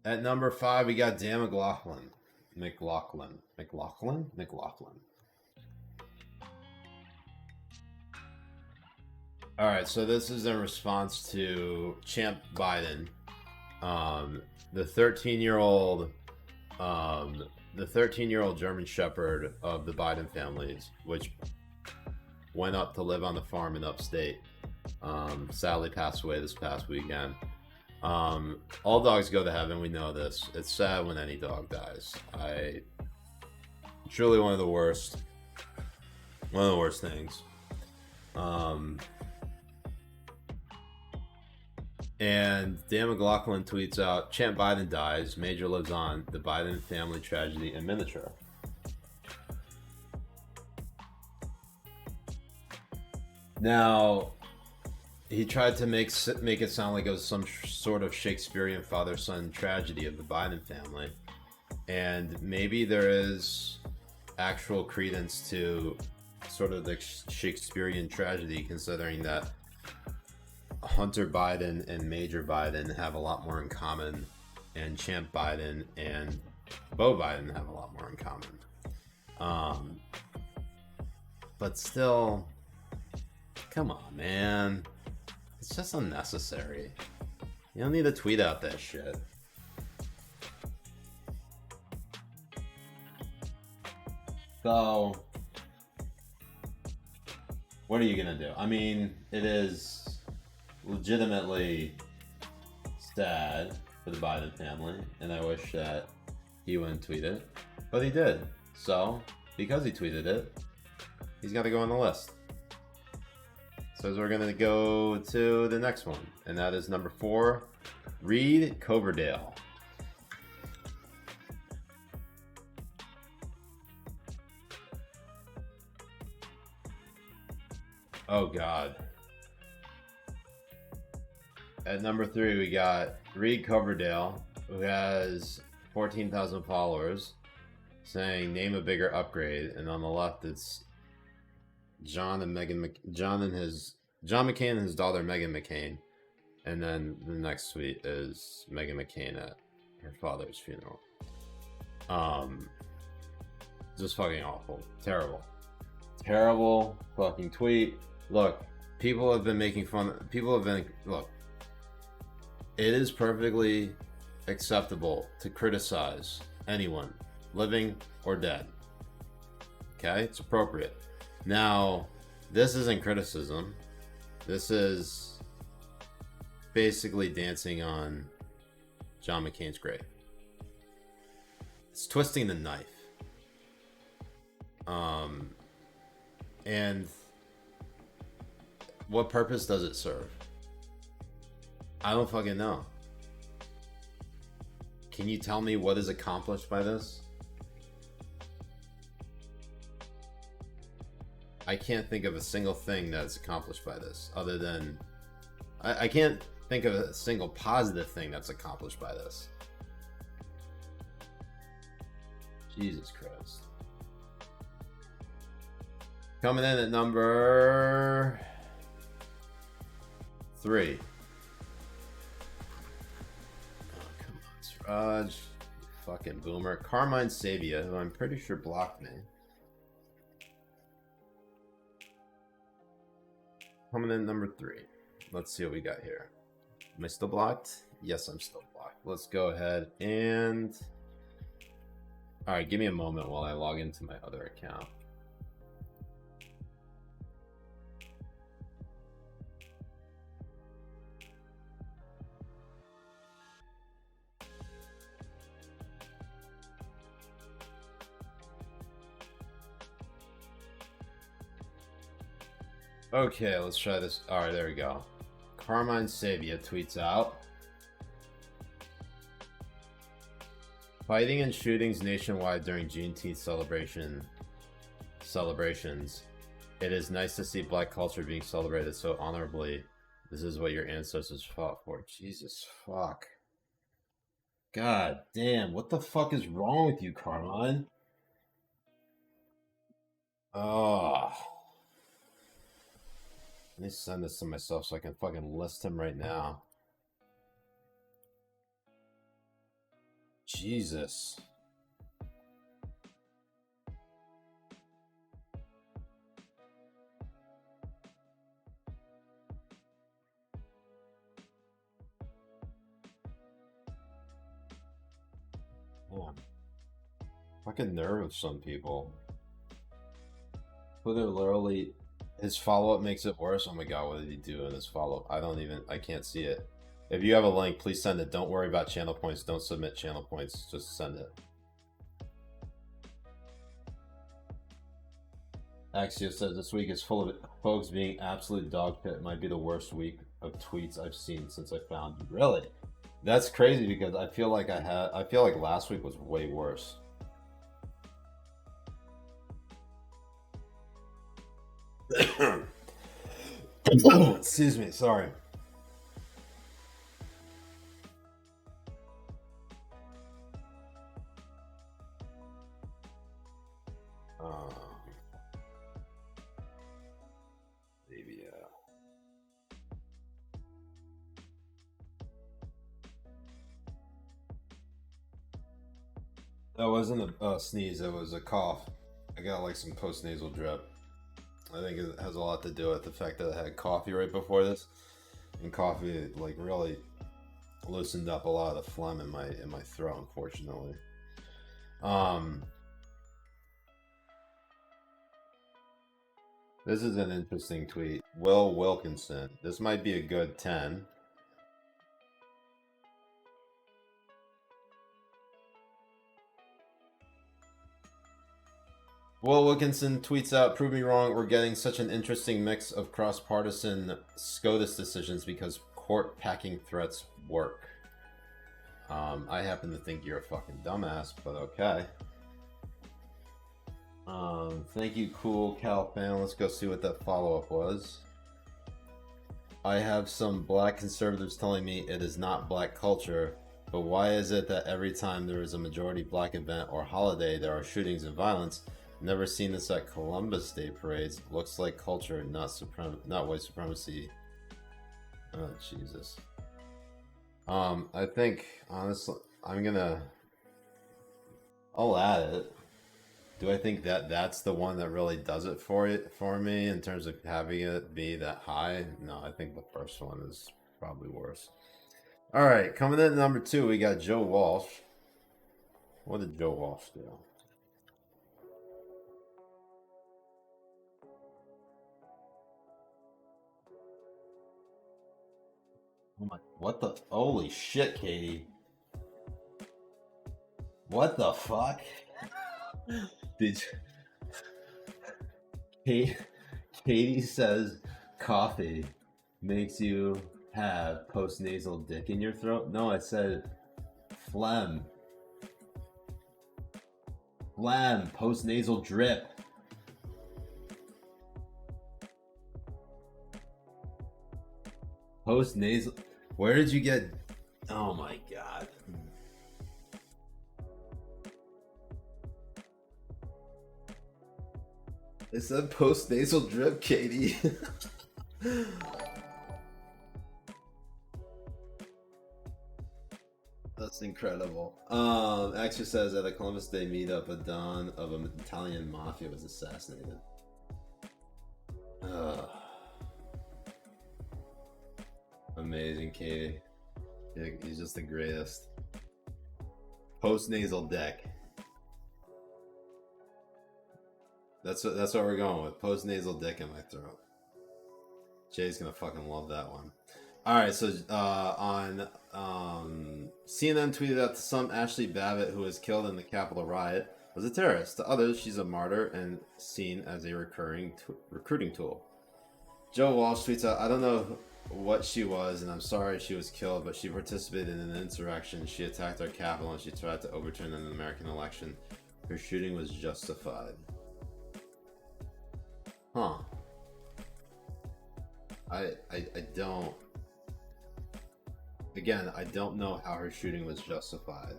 At number 5, we got Dan McLaughlin. McLaughlin. All right, so this is in response to Champ Biden, the 13-year-old German Shepherd of the Biden families, which went up to live on the farm in upstate. Sadly passed away this past weekend. All dogs go to heaven. We know this. It's sad when any dog dies. Truly one of the worst things. And Dan McLaughlin tweets out, "Champ Biden dies. Major lives on. The Biden family tragedy in miniature." Now, he tried to make it sound like it was some sort of Shakespearean father-son tragedy of the Biden family. And maybe there is actual credence to sort of the Shakespearean tragedy, considering that Hunter Biden and Major Biden have a lot more in common, and Champ Biden and Beau Biden have a lot more in common. But still, come on, man. It's just unnecessary. You don't need to tweet out that shit. So, what are you gonna do? I mean, it is legitimately sad for the Biden family, and I wish that he wouldn't tweet it, but he did. So, because he tweeted it, he's got to go on the list. So we're gonna go to the next one, and that is number 4, Reed Coverdale. Oh God. At number 3, we got Reed Coverdale, who has 14,000 followers, saying, "Name a bigger upgrade." And on the left, it's John McCain and his daughter Meghan McCain. And then the next tweet is Meghan McCain at her father's funeral. Just fucking awful. Terrible fucking tweet. Look, people have been making fun. Look, it is perfectly acceptable to criticize anyone, living or dead. Okay? It's appropriate. Now, this isn't criticism. This is basically dancing on John McCain's grave. It's twisting the knife. And what purpose does it serve? I don't fucking know. Can you tell me what is accomplished by this? I can't think of a single thing that's accomplished by this, other than I can't think of a single positive thing that's accomplished by this. Jesus Christ. Coming in at number 3. Oh, come on, Suraj. You fucking boomer. Carmine Sabia, who I'm pretty sure blocked me. Coming in at number 3. Let's see what we got here. Am I still blocked? Yes, I'm still blocked. Let's go ahead and... Alright, give me a moment while I log into my other account. Okay, let's try this. Alright, there we go. Carmine Sabia tweets out. Fighting and shootings nationwide during Juneteenth celebrations. It is nice to see black culture being celebrated so honorably. This is what your ancestors fought for. Jesus fuck. God damn, what the fuck is wrong with you, Carmine? Oh. Let me send this to myself so I can fucking list him right now. Jesus. Man. Fucking nerve of some people. But they're literally... His follow-up makes it worse. Oh my god, what did he do in his follow-up? I can't see it. If you have a link, please send it. Don't worry about channel points. Don't submit channel points. Just send it. Axio says this week is full of folks being absolute dog pit. It might be the worst week of tweets I've seen since I found you. Really? That's crazy because I feel like last week was way worse. Excuse me, sorry. Maybe, that wasn't a sneeze, it was a cough. I got like some post-nasal drip. I think it has a lot to do with the fact that I had coffee right before this, and coffee like really loosened up a lot of the phlegm in my throat, unfortunately. This is an interesting tweet. Will Wilkinson. This might be a good 10. Will Wilkinson tweets out, "Prove me wrong, we're getting such an interesting mix of cross-partisan SCOTUS decisions because court-packing threats work." I happen to think you're a fucking dumbass, but okay. Thank you, Cool Cal fan. Let's go see what that follow-up was. I have some black conservatives telling me it is not black culture, but why is it that every time there is a majority black event or holiday, there are shootings and violence? Never seen this at Columbus Day parades. Looks like culture, not white supremacy. Oh, Jesus. I think, honestly, I'll add it. Do I think that that's the one that really does it for me in terms of having it be that high? No, I think the first one is probably worse. All right, coming in at number 2, we got Joe Walsh. What did Joe Walsh do? Oh my, what the, holy shit, Katie. What the fuck? Did you... Katie says coffee makes you have post-nasal dick in your throat? No, I said phlegm. Phlegm, post-nasal drip. Post-nasal... Where did you get... Oh my god. It said post-nasal drip, Katie. That's incredible. Actually says at a Columbus Day meetup, a don of an Italian mafia was assassinated. Amazing, Katie. He's just the greatest. Post-nasal deck. That's what we're going with. Post-nasal dick in my throat. Jay's gonna fucking love that one. Alright, so on CNN tweeted out to some Ashley Babbitt, who was killed in the Capitol riot, was a terrorist. To others, she's a martyr and seen as a recruiting tool. Joe Walsh tweets out, I don't know what she was, and I'm sorry she was killed, but she participated in an insurrection. She attacked our capital, and she tried to overturn an American election. Her shooting was justified. Huh. I don't... Again, I don't know how her shooting was justified.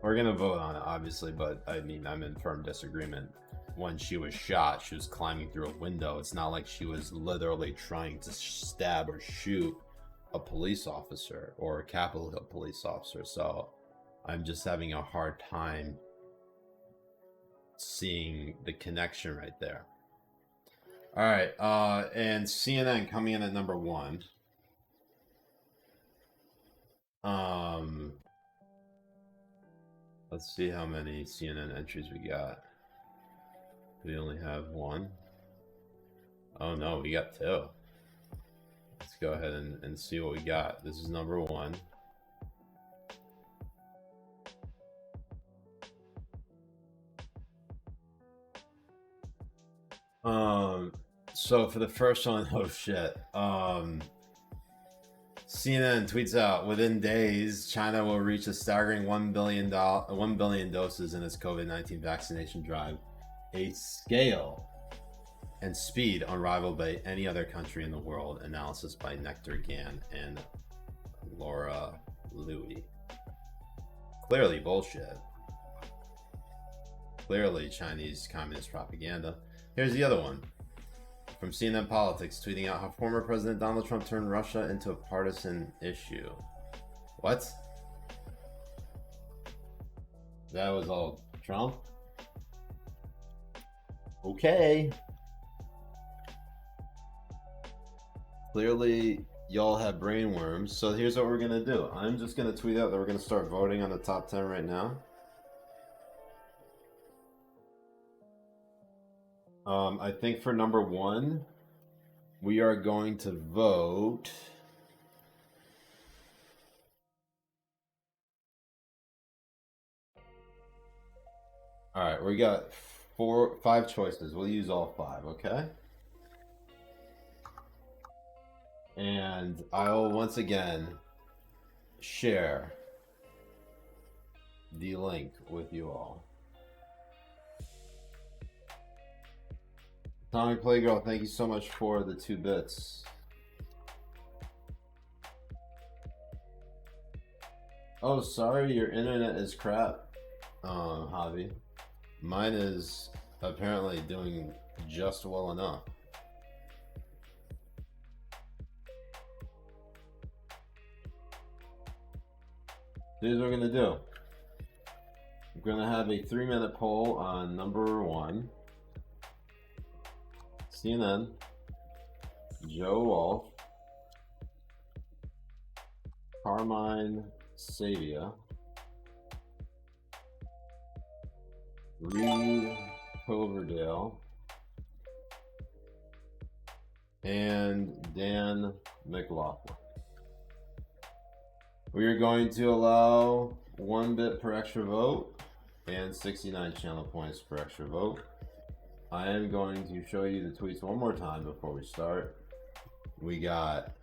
We're gonna vote on it, obviously, but I mean, I'm in firm disagreement. When she was shot, she was climbing through a window. It's not like she was literally trying to stab or shoot a police officer or a Capitol Hill police officer. So I'm just having a hard time seeing the connection right there. All right, and CNN coming in at number 1. Let's see how many CNN entries we got. We only have 1. Oh no, we got 2. Let's go ahead and see what we got. This is number 1. So for the first one, oh shit. CNN tweets out, within days, China will reach a staggering 1 billion doses in its COVID-19 vaccination drive, a scale and speed unrivaled by any other country in the world. Analysis by Nectar Gann and Laura Louie. Clearly bullshit. Clearly Chinese communist propaganda. Here's the other one. From CNN Politics, tweeting out how former President Donald Trump turned Russia into a partisan issue. What? That was all Trump? Okay. Clearly, y'all have brainworms. So here's what we're going to do. I'm just going to tweet out that we're going to start voting on the top 10 right now. I think for number 1, we are going to vote. All right, we got 5 choices. We'll use all 5, okay? And I'll once again share the link with you all. Tommy Playgirl, thank you so much for the 2 bits. Oh, sorry, your internet is crap, Javi. Mine is apparently doing just well enough. Here's what we're gonna do. We're gonna have a 3-minute poll on number 1. CNN, Joe Walsh, Carmine Sabia, Reed Coverdale, and Dan McLaughlin. We are going to allow 1 bit per extra vote and 69 channel points per extra vote. I am going to show you the tweets one more time before we start. We got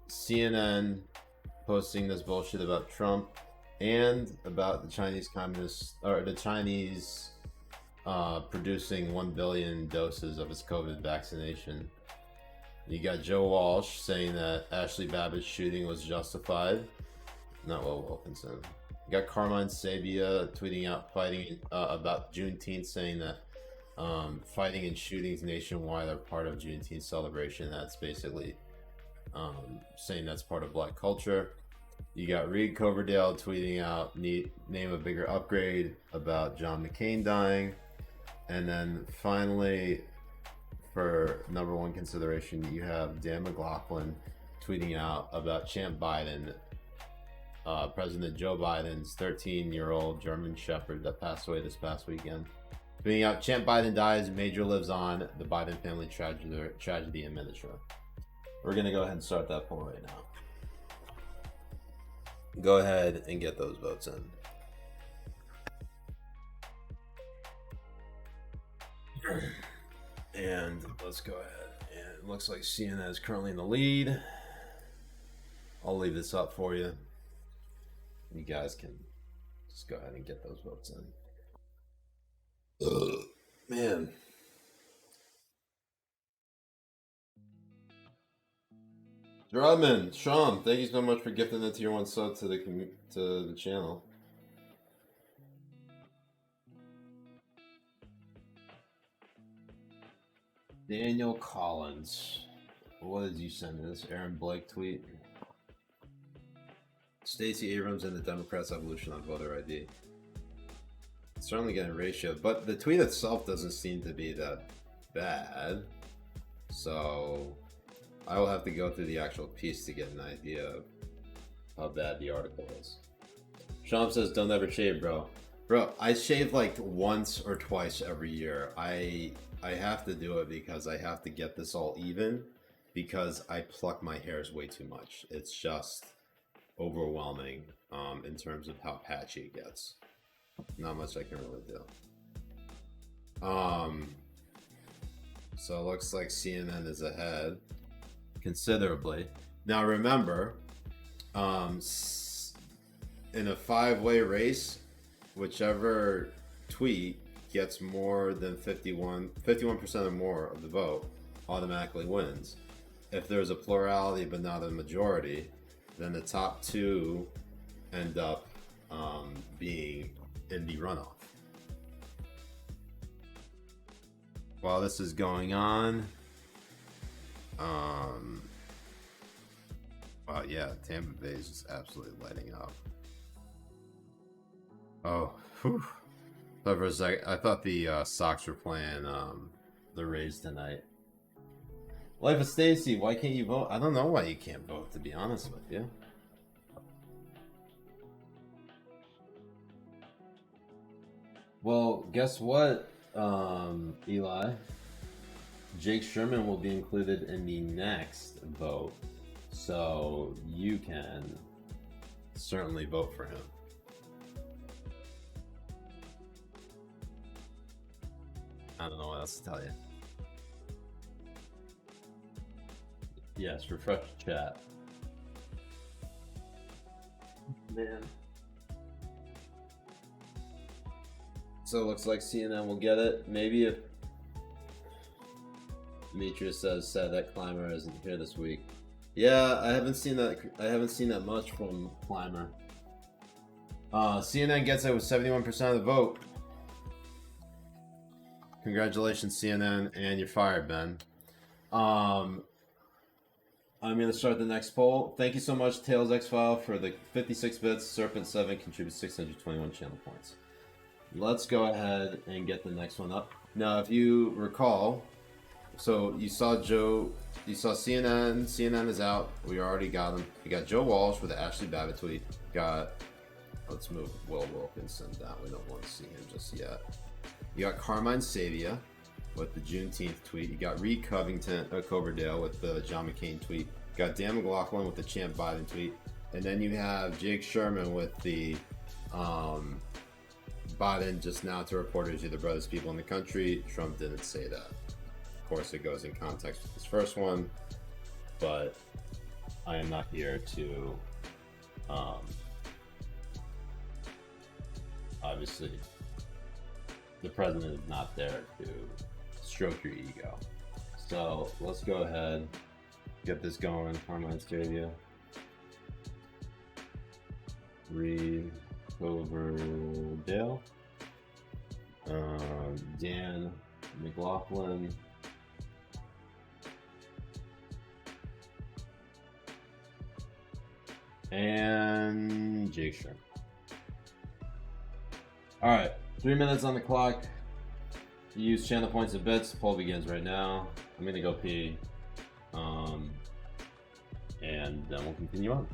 CNN posting this bullshit about Trump and about the Chinese communists, or the Chinese producing 1 billion doses of its COVID vaccination. You got Joe Walsh saying that Ashley Babbitt's shooting was justified. Not Will Wilkinson. You got Carmine Sabia tweeting out fighting about Juneteenth, saying that fighting and shootings nationwide are part of Juneteenth celebration. That's basically saying that's part of Black culture. You got Reed Coverdale tweeting out name a bigger upgrade about John McCain dying. And then finally, for number 1 consideration, you have Dan McLaughlin tweeting out about Champ Biden, President Joe Biden's 13-year-old German Shepherd that passed away this past weekend. Tweeting out, Champ Biden dies, Major lives on, the Biden family tragedy in miniature. We're going to go ahead and start that poll right now. go ahead and get those votes in. And let's go ahead. And it looks like CNN is currently in the lead. I'll leave this up for you. You guys can just go ahead and get those votes in. Ugh, man. Rodman, Sean, thank you so much for gifting the tier 1 sub to the channel. Daniel Collins. What did you send me? This Aaron Blake tweet. Stacey Abrams and the Democrats' evolution on voter ID. It's certainly getting ratioed, but the tweet itself doesn't seem to be that bad. So I will have to go through the actual piece to get an idea of how bad the article is. Sean says, don't ever shave, bro. Bro, I shave like once or twice every year. I have to do it because I have to get this all even, because I pluck my hairs way too much. It's just overwhelming in terms of how patchy it gets. Not much I can really do. So it looks like CNN is ahead considerably. Now remember, in a 5-way race, whichever tweet gets more than 51% or more of the vote automatically wins. If there's a plurality but not a majority, then the top 2 end up being in the runoff. While this is going on, wow, yeah, Tampa Bay is just absolutely lighting up. Oh, whew. So for a second, I thought the Sox were playing the Rays tonight. Life of Stacy, why can't you vote? I don't know why you can't vote, to be honest with you. Well, guess what, Eli? Jake Sherman will be included in the next vote, so you can certainly vote for him. I don't know what else to tell you. Yes, refresh the chat. Man. So it looks like CNN will get it. Maybe if Demetrius says that Clymer isn't here this week. Yeah, I haven't seen that much from Clymer. CNN gets it with 71% of the vote. Congratulations, CNN, and you're fired, Ben. I'm going to start the next poll. Thank you so much, Tails X-File, for the 56 bits. Serpent7 contributes 621 channel points. Let's go ahead and get the next one up. Now, if you recall, so you saw CNN. CNN is out. We already got him. We got Joe Walsh with the Ashley Babbitt tweet. Let's move Will Wilkinson down. We don't want to see him just yet. You got Carmine Savia with the Juneteenth tweet. You got Reed Coverdale with the John McCain tweet. You got Dan McLaughlin with the Champ Biden tweet. And then you have Jake Sherman with the Biden just now to reporters, you're the brightest people in the country. Trump didn't say that. Of course, it goes in context with this first one, but I am not here to obviously the president is not there to stroke your ego. So let's go ahead, get this going. Carmine Scavia, Reed Coverdale, Dan McLaughlin, and Jake Sherman. Alright, 3 minutes on the clock. Use channel points and bits. Poll begins right now. I'm gonna go pee. And then we'll continue on.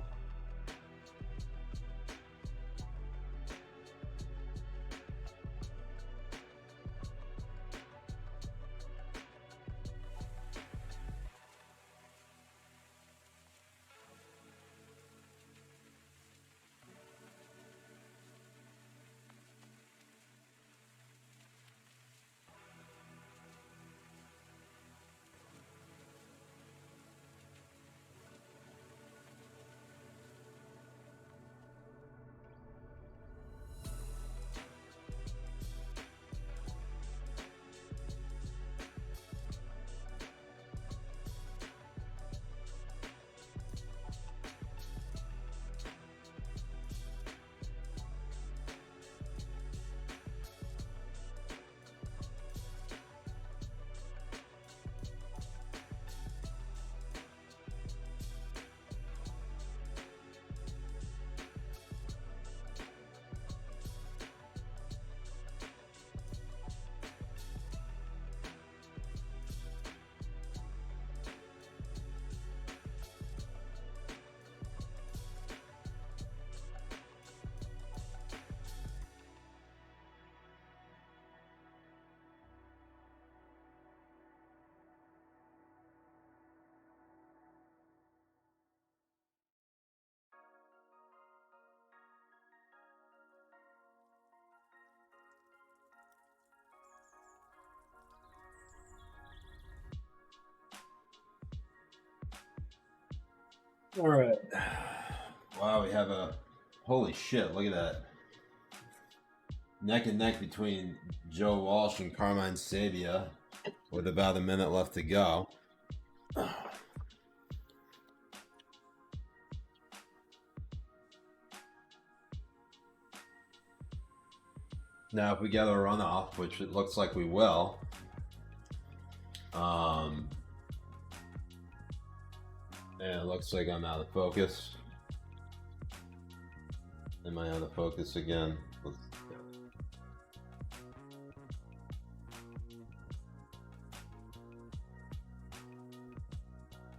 All right. Wow, we have a holy shit! Look at that. Neck and neck between Joe Walsh and Carmine Sabia, with about a minute left to go. Now, if we get a runoff, which it looks like we will, and it looks like I'm out of focus. Am I out of focus again? Let's go.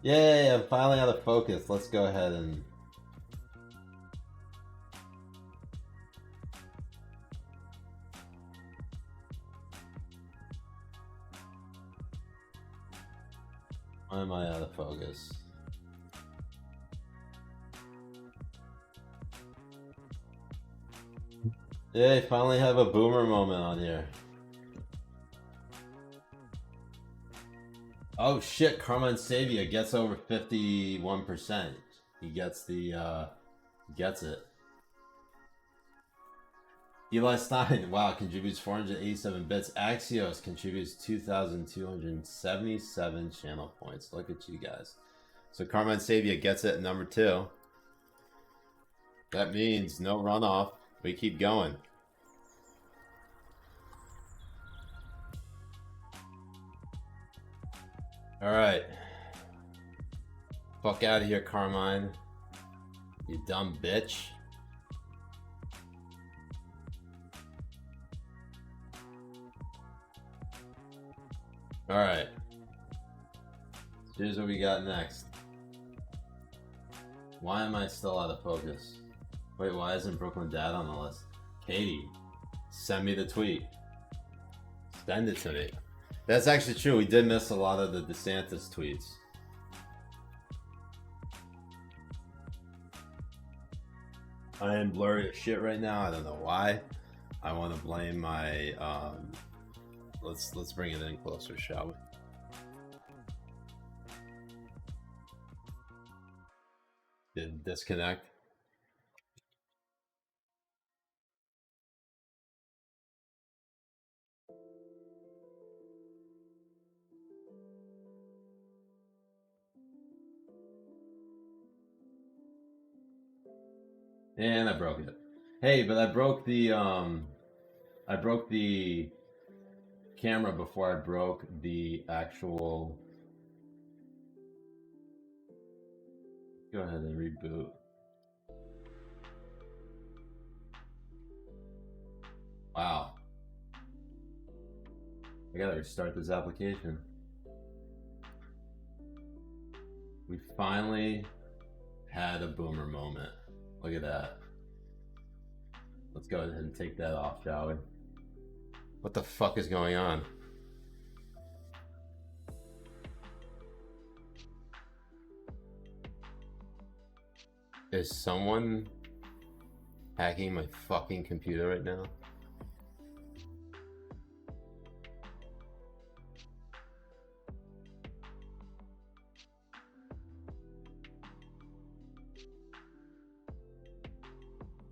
Yay, I'm finally out of focus. Let's go ahead and... Why am I out of focus? Yay, finally have a boomer moment on here. Oh shit, Carmine Sabia gets over 51%. He gets the, gets it. Eli Stein, wow, contributes 487 bits. Axios contributes 2,277 channel points. Look at you guys. So Carmine Sabia gets it at number 2. That means no runoff. We keep going. All right. Fuck out of here, Carmine. You dumb bitch. All right. Here's what we got next. Why am I still out of focus? Wait, why isn't Brooklyn Dad on the list? Katie, send me the tweet. Send it to me. That's actually true. We did miss a lot of the DeSantis tweets. I am blurry as shit right now. I don't know why. I want to blame my let's bring it in closer, shall we? Did disconnect? And I broke it. Hey, but I broke the camera before I broke the actual... Go ahead and reboot. Wow. I gotta restart this application. We finally had a boomer moment. Look at that. Let's go ahead and take that off, shall we? What the fuck is going on? Is someone hacking my fucking computer right now?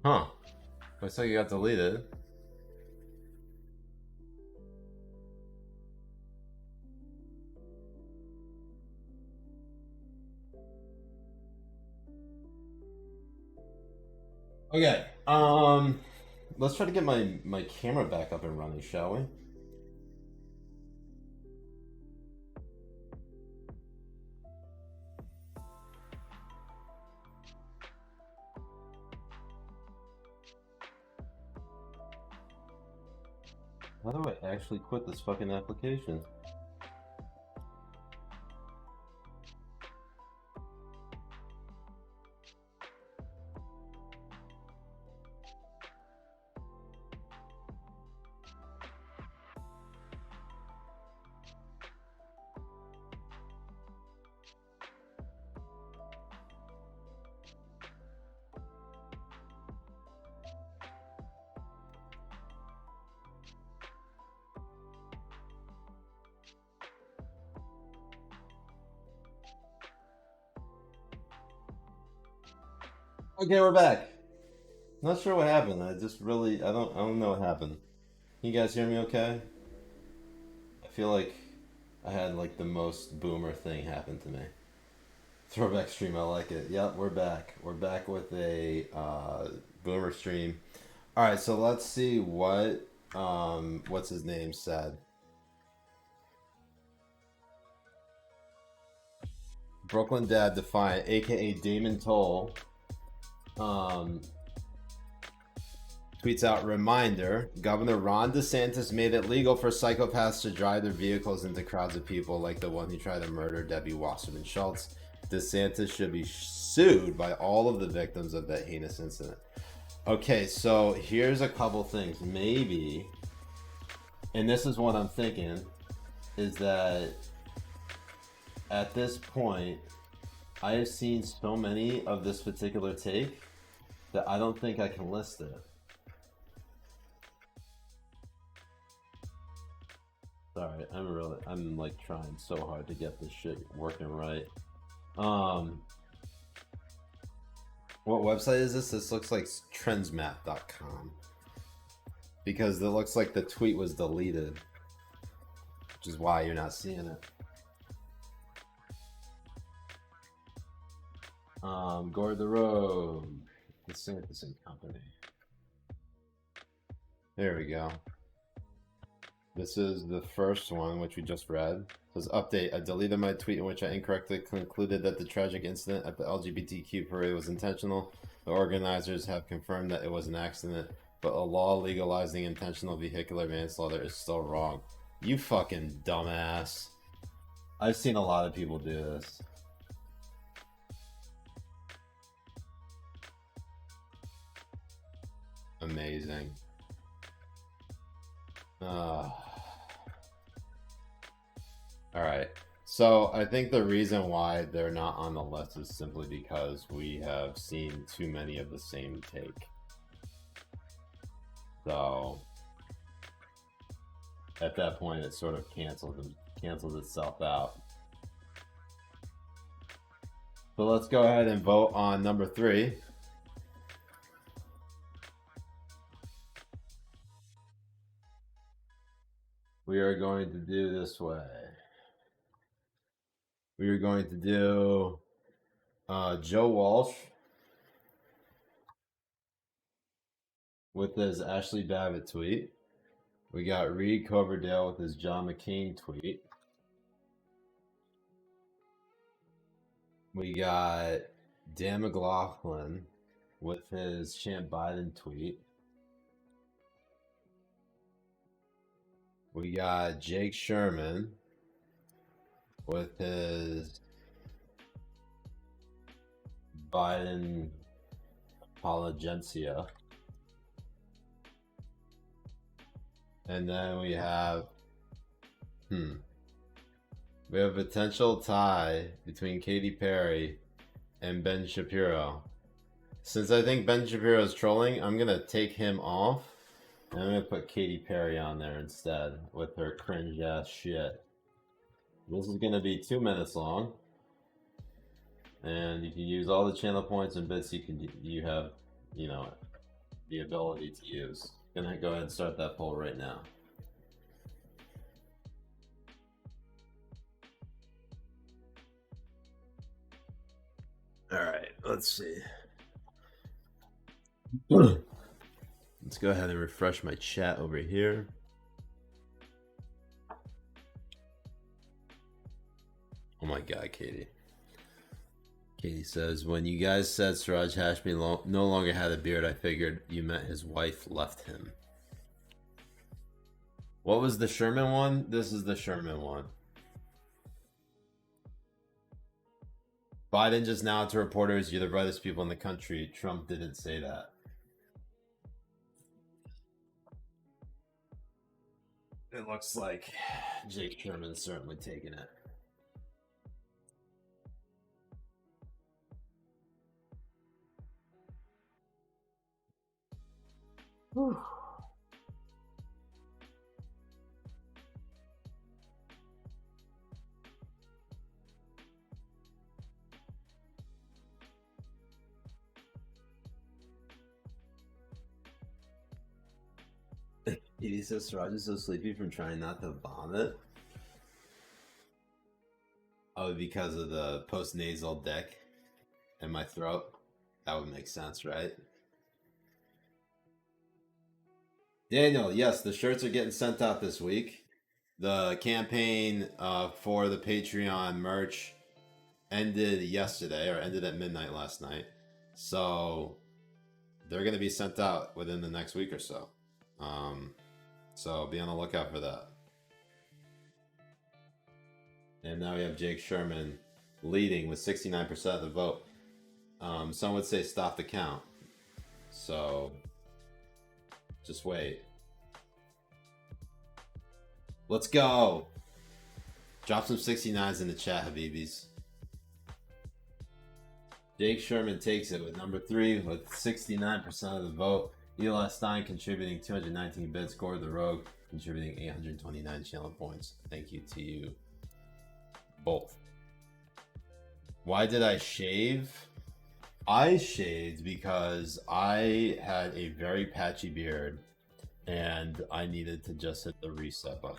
Huh. Looks like it got deleted. Okay, let's try to get my camera back up and running, shall we? How do I actually quit this fucking application? Okay, we're back. Not sure what happened. I don't know what happened. Can you guys hear me okay? I feel like I had like the most boomer thing happen to me. Throwback stream, I like it. Yep, we're back. We're back with a boomer stream. All right, so let's see what what's his name said. Brooklyn Dad Defiant, aka Damon Toll, tweets out, reminder, Governor Ron DeSantis made it legal for psychopaths to drive their vehicles into crowds of people like the one who tried to murder Debbie Wasserman Schultz. DeSantis should be sued by all of the victims of that heinous incident. Okay, so here's a couple things. Maybe, and this is what I'm thinking, is that at this point, I have seen so many of this particular take that I don't think I can list it. Sorry, I'm like trying so hard to get this shit working right. What website is this? This looks like trendsmap.com. Because it looks like the tweet was deleted. Which is why you're not seeing it. Gore the Road. DeSantis and Company. There we go. This is the first one, which we just read. It says, update, I deleted my tweet in which I incorrectly concluded that the tragic incident at the LGBTQ parade was intentional. The organizers have confirmed that it was an accident, but a law legalizing intentional vehicular manslaughter is still wrong. You fucking dumbass. I've seen a lot of people do this. Amazing. Alright, so I think the reason why they're not on the list is simply because we have seen too many of the same take. So, at that point it sort of cancels itself out. So let's go ahead and vote on number 3. We are going to do this way. We are going to do Joe Walsh with his Ashley Babbitt tweet. We got Reed Coverdale with his John McCain tweet. We got Dan McLaughlin with his Champ Biden tweet. We got Jake Sherman with his Biden apologencia. And then we have we have a potential tie between Katy Perry and Ben Shapiro. Since I think Ben Shapiro is trolling, I'm gonna take him off and I'm gonna put Katy Perry on there instead with her cringe ass shit. This is gonna be 2 minutes long, and you can use all the channel points and bits you have, you know, the ability to use. Gonna go ahead and start that poll right now. All right, let's see. Let's go ahead and refresh my chat over here. Oh my God, Katie. Katie says, when you guys said Siraj Hashmi no longer had a beard, I figured you meant his wife left him. What was the Sherman one? This is the Sherman one. Biden just now to reporters, you're the brightest people in the country. Trump didn't say that. It looks like Jake Sherman's certainly taking it. Whew. He says Siraj is so sleepy from trying not to vomit. Oh, because of the post-nasal deck in my throat? That would make sense, right? Daniel, yes, the shirts are getting sent out this week. The campaign for the Patreon merch ended yesterday, or ended at midnight last night. So they're going to be sent out within the next week or so. So be on the lookout for that. And now we have Jake Sherman leading with 69% of the vote. Some would say stop the count. So just wait. Let's go. Drop some 69s in the chat, Habibis. Jake Sherman takes it with number 3 with 69% of the vote. Eli Stein contributing 219 bits. Gord the Rogue contributing 829 channel points. Thank you to you both. Why did I shave? I shaved because I had a very patchy beard and I needed to just hit the reset button.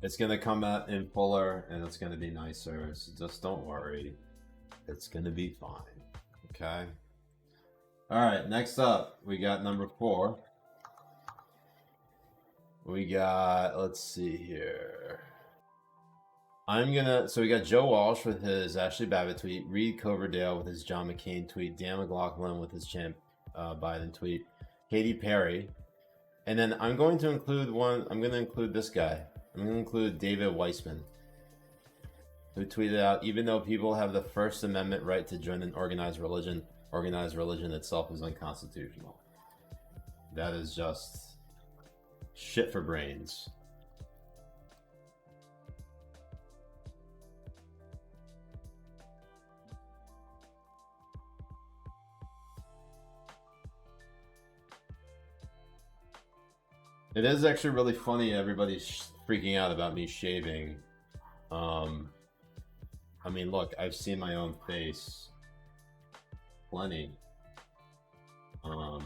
It's going to come out in fuller and it's going to be nicer, so just don't worry. It's going to be fine. Okay? Alright, next up, we got number 4. We got, let's see here. So we got Joe Walsh with his Ashley Babbitt tweet, Reed Coverdale with his John McCain tweet, Dan McLaughlin with his Champ Biden tweet, Katy Perry, and then I'm going to include this guy. I'm going to include David Weissman, who tweeted out, even though people have the First Amendment right to join an organized religion itself is unconstitutional. That is just shit for brains. It is actually really funny. Everybody's freaking out about me shaving. I mean, look, I've seen my own face plenty. I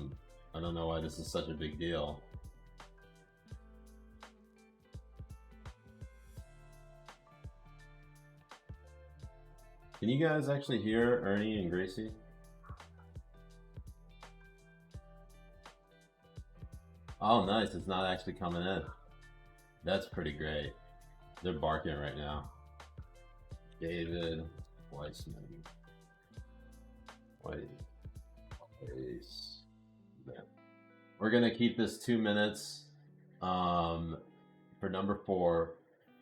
don't know why this is such a big deal. Can you guys actually hear Ernie and Gracie? Oh, nice. It's not actually coming in. That's pretty great. They're barking right now. David Weissman. We're going to keep this 2 minutes for number 4.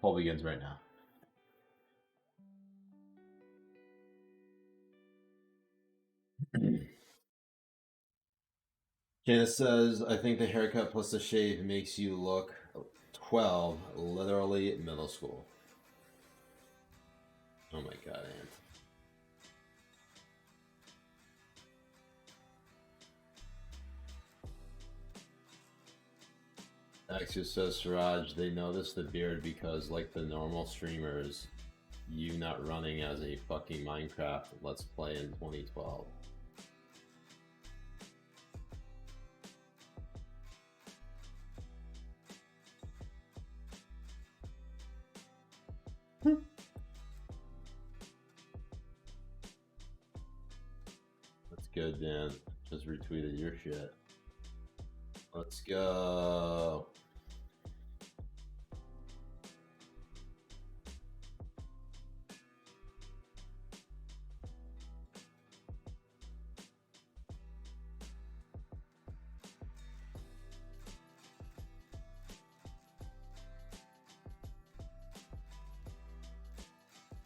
Poll begins right now. Janice says, I think the haircut plus the shave makes you look 12, literally middle school. Oh my god, Ant. Axios says, Siraj, they noticed the beard because, like the normal streamers, you not running as a fucking Minecraft Let's Play in 2012. That's good, Dan. Just retweeted your shit. Let's go.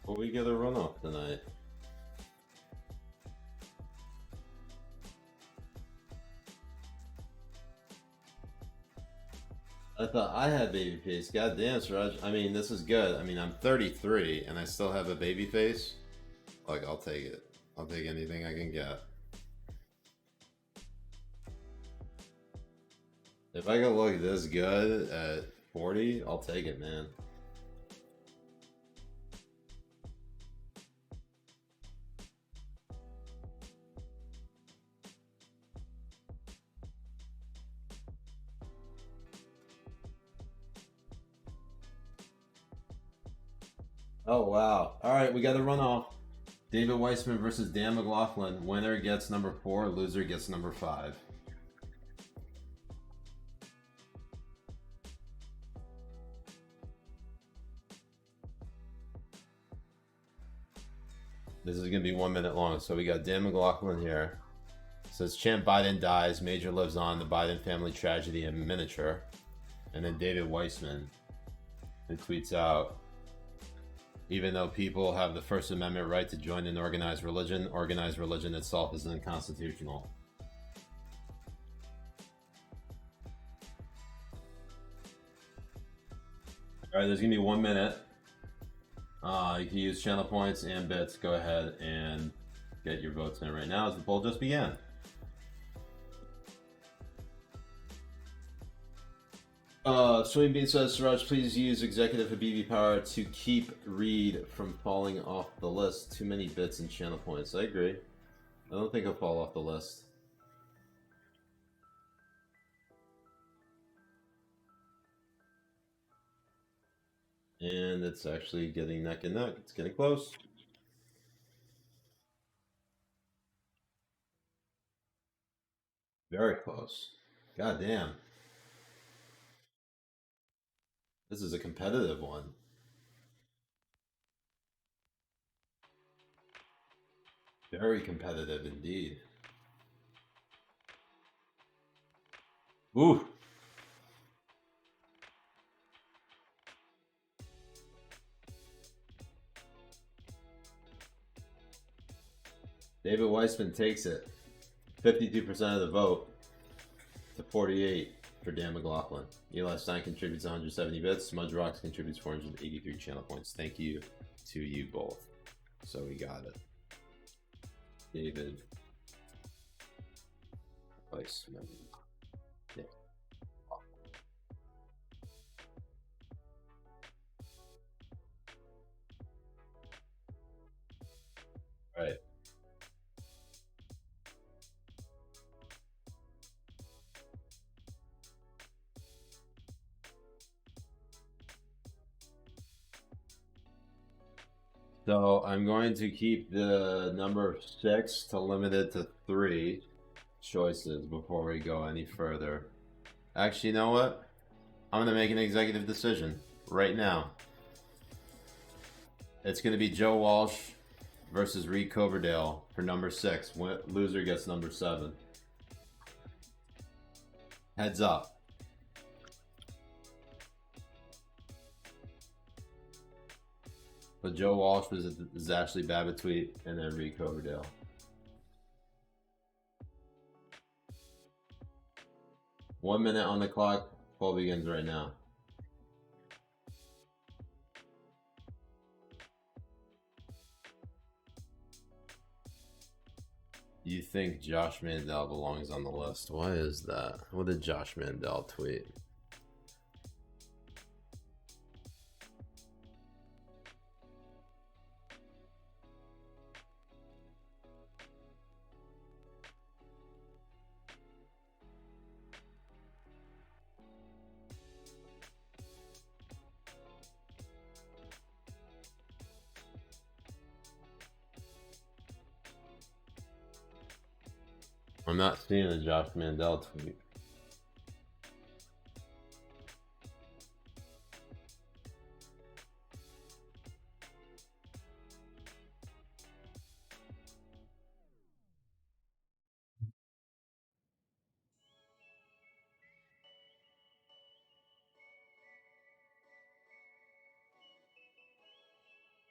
Will we get a runoff tonight? I thought I had baby face. God damn, Siraj. I mean, this is good. I mean, I'm 33 and I still have a baby face. Like, I'll take it. I'll take anything I can get. If I can look this good at 40, I'll take it, man. Oh, wow. All right, we got a runoff. David Weissman versus Dan McLaughlin. Winner gets number 4, loser gets number 5. This is going to be 1 minute long. So we got Dan McLaughlin here. Says Champ Biden dies, Major lives on, the Biden family tragedy in miniature. And then David Weissman, who tweets out, even though people have the First Amendment right to join an organized religion itself is unconstitutional. All right, there's gonna be 1 minute. You can use channel points and bits. Go ahead and get your votes in right now as the poll just began. Soybean says, Siraj, please use executive Habibi power to keep Reed from falling off the list. Too many bits and channel points. I agree. I don't think he'll fall off the list. And it's actually getting neck and neck. It's getting close. Very close. God damn. This is a competitive one. Very competitive indeed. Ooh. David Weissman takes it. 52% of the vote to 48 for Dan McLaughlin. Eli Stein contributes 170 bits. Smudge Rocks contributes 483 channel points. Thank you to you both. So we got it. David Weissman. Yeah. All right. So I'm going to keep the number 6 to limit it to 3 choices before we go any further. Actually, you know what? I'm going to make an executive decision right now. It's going to be Joe Walsh versus Reed Coverdale for number 6. Loser gets number 7. Heads up. But Joe Walsh is Ashley Babbitt tweet, and then Reed Coverdale. One minute on the clock. Poll begins right now. You think Josh Mandel belongs on the list? Why is that? What did Josh Mandel tweet? I'm not seeing a Josh Mandel tweet.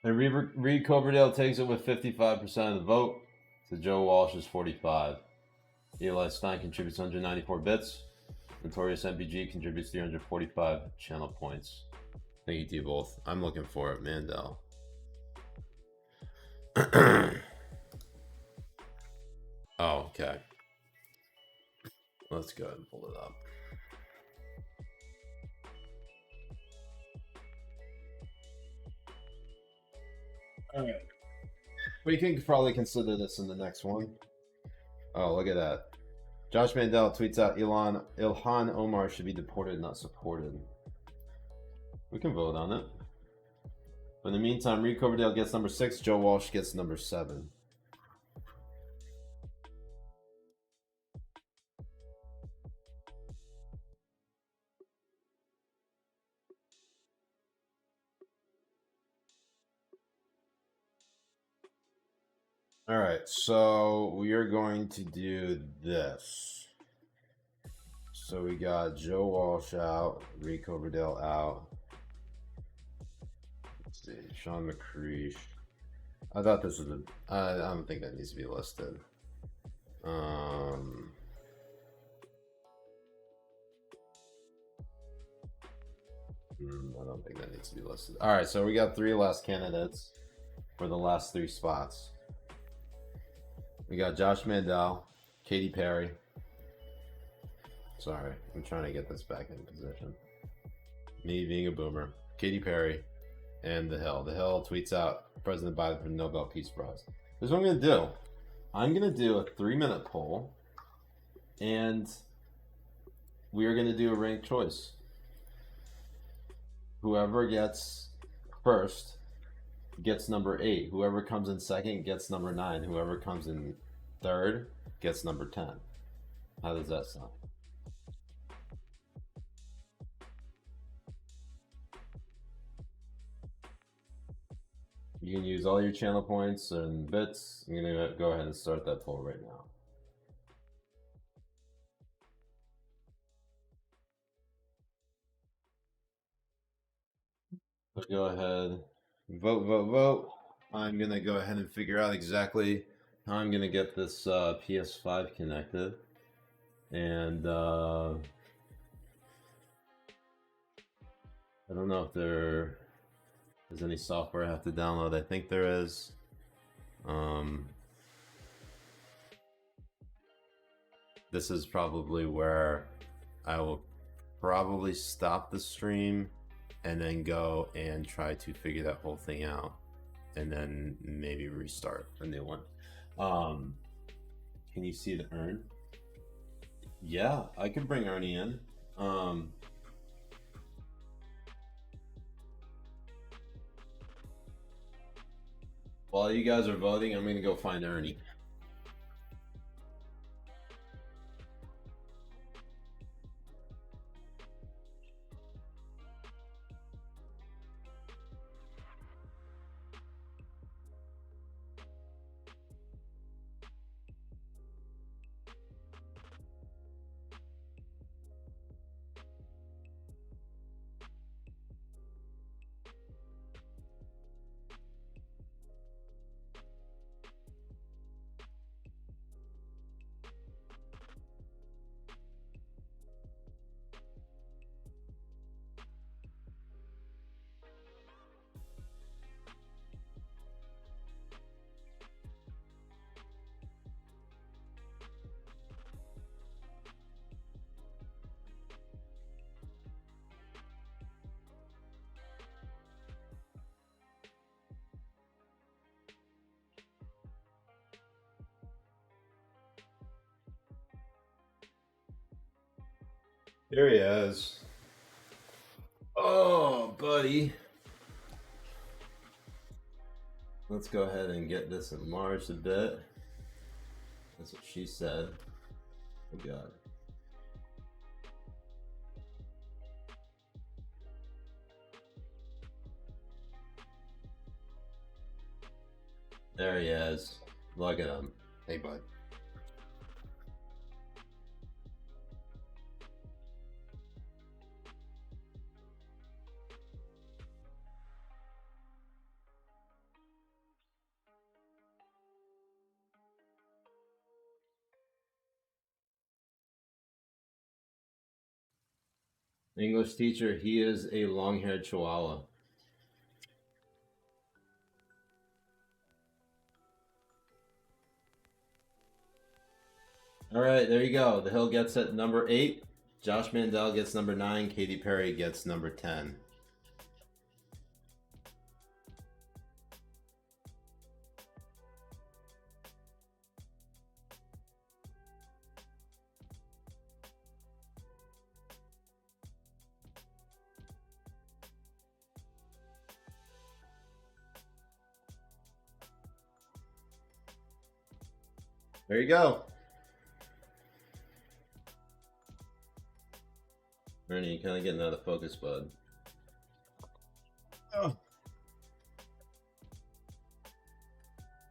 And Reed Coverdale takes it with 55% of the vote. So Joe Walsh is 45. Eli Stein contributes 194 bits. Notorious MPG contributes 345 channel points. Thank you to you both. I'm looking for it, Mandel. Oh, okay. Let's go ahead and pull it up. All right. We can probably consider this in the next one. Oh, look at that. Josh Mandel tweets out Ilhan Omar should be deported, not supported. We can vote on it. In the meantime, Reed Coverdale gets number 6. Joe Walsh gets number 7. All right, so we are going to do this. So we got Joe Walsh out, Reed Coverdale out. Let's see, Sean McCreesh. I thought this was I don't think that needs to be listed. I don't think that needs to be listed. All right, so we got 3 last candidates for the last 3 spots. We got Josh Mandel, Katy Perry. Sorry, I'm trying to get this back in position. Me being a boomer, Katy Perry, and The Hill. The Hill tweets out President Biden for the Nobel Peace Prize. Here's what I'm going to do. I'm going to do a 3-minute poll, and we are going to do a ranked choice. Whoever gets first gets number 8. Whoever comes in second gets number 9. Whoever comes in third gets number 10. How does that sound? You can use all your channel points and bits. I'm going to go ahead and start that poll right now. So go ahead, vote. I'm going to go ahead and figure out exactly how I'm going to get this PS5 connected. And I don't know if there's any software I have to download. I think there is. This is probably where I will probably stop the stream and then go and try to figure that whole thing out, and then maybe restart a new one. Can you see the urn? Yeah, I can bring Ernie in. While you guys are voting, I'm gonna go find Ernie. There he is. Oh, buddy. Let's go ahead and get this enlarged a bit. That's what she said. Oh, God. There he is. Look at him. Hey, bud. English teacher, he is a long-haired chihuahua. All right, there you go. The Hill gets at number 8. Josh Mandel gets number 9. Katy Perry gets number 10. There you go. Ernie, you're kind of getting out of focus, bud. Oh.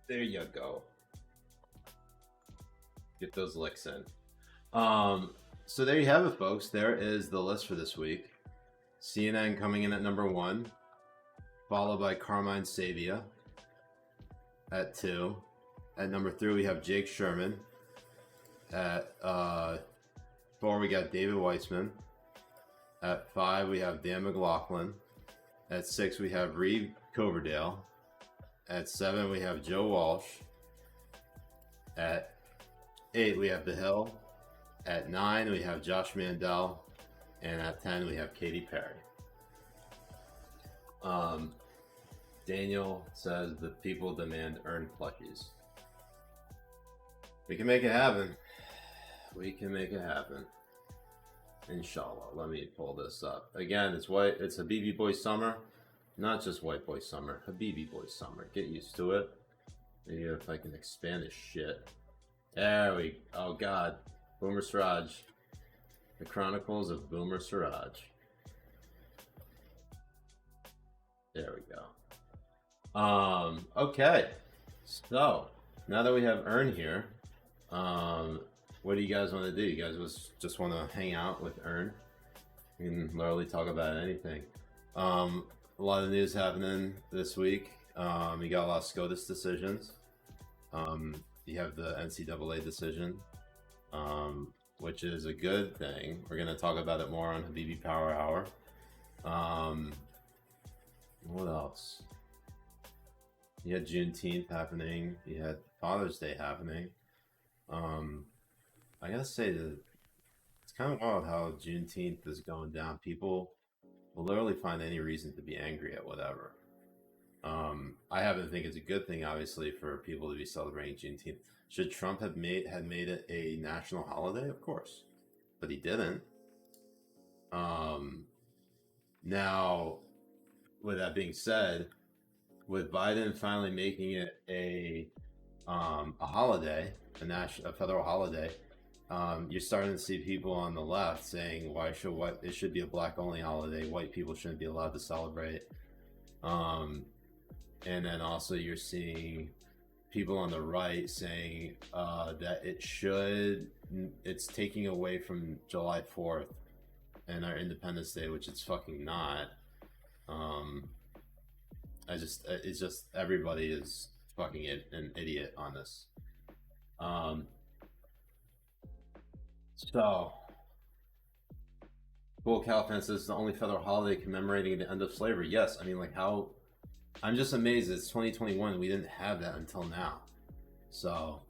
There you go. Get those licks in. So there you have it, folks. There is the list for this week. CNN coming in at number 1, followed by Carmine Savia at 2. At number 3, we have Jake Sherman. At 4, we got David Weissman. At 5, we have Dan McLaughlin. At 6, we have Reed Coverdale. At 7, we have Joe Walsh. At 8, we have The Hill. At 9, we have Josh Mandel. And at 10, we have Katy Perry. Daniel says the people demand earned plushies. We can make it happen. We can make it happen. Inshallah. Let me pull this up. Again, it's Habibi Boy Summer. Not just White Boy Summer. Habibi Boy Summer. Get used to it. Maybe if I can expand this shit. There we... Oh, God. Boomer Siraj. The Chronicles of Boomer Siraj. There we go. Okay. So, now that we have Earn here, what do you guys want to do? You guys just want to hang out with Earn? You can literally talk about anything. A lot of news happening this week. You got a lot of SCOTUS decisions. You have the NCAA decision, which is a good thing. We're going to talk about it more on Habibi Power Hour. What else? You had Juneteenth happening. You had Father's Day happening. I gotta say that it's kind of wild how Juneteenth is going down. People will literally find any reason to be angry at whatever. I happen to think it's a good thing, obviously, for people to be celebrating Juneteenth. Should Trump have made it a national holiday? Of course, but he didn't. Now, with that being said, with Biden finally making it a holiday, a federal holiday, you're starting to see people on the left saying, it should be a black only holiday. White people shouldn't be allowed to celebrate. And then also you're seeing people on the right saying that it's taking away from July 4th and our Independence Day, which it's fucking not. It's just everybody is fucking an idiot on this. So, Bull Calfan says the only federal holiday commemorating the end of slavery. Yes, I mean, like, how... I'm just amazed it's 2021. We didn't have that until now. So,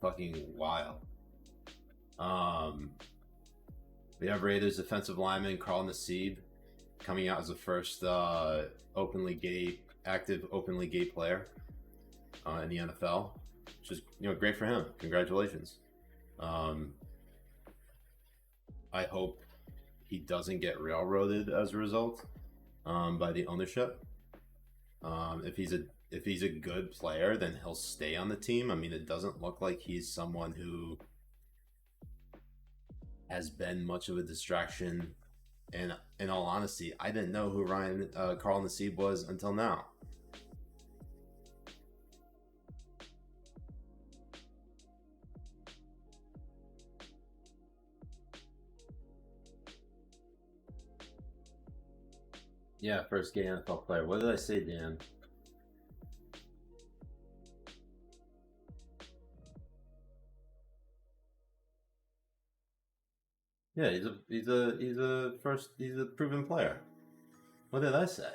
fucking wild. We have Raiders defensive lineman Carl Nassib coming out as the first active openly gay player in the NFL, which is great for him. Congratulations. I hope he doesn't get railroaded as a result by the ownership. If he's a good player, then he'll stay on the team. I mean, it doesn't look like he's someone who has been much of a distraction. And in all honesty, I didn't know who Carl Nassib was until now. Yeah, first gay NFL player. What did I say, Dan? Yeah, he's a proven player. What did I say?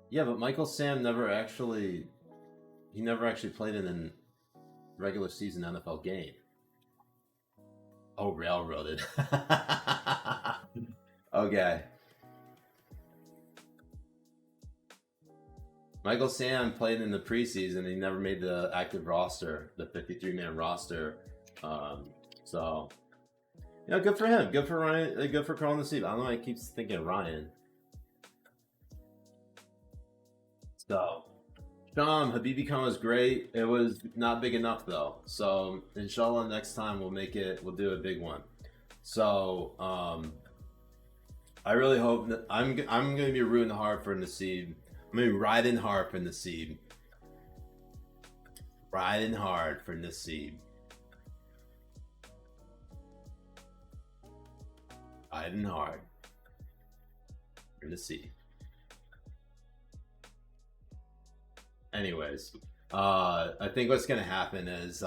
Yeah, but Michael Sam never actually played in a regular season NFL game. Oh, railroaded. Okay. Michael Sam played in the preseason. He never made the active roster, the 53-man roster. So, good for him. Good for Ryan. Good for Carl Nassib. I don't know why he keeps thinking Ryan. So, Sham, HabibiCon was great. It was not big enough though. So, inshallah, next time we'll do a big one. So, I really hope that I'm gonna be rooting hard for Naseeb. I'm gonna be riding hard for Naseeb. Riding hard for Naseeb. Riding hard for Naseeb. Anyways, I think what's gonna happen is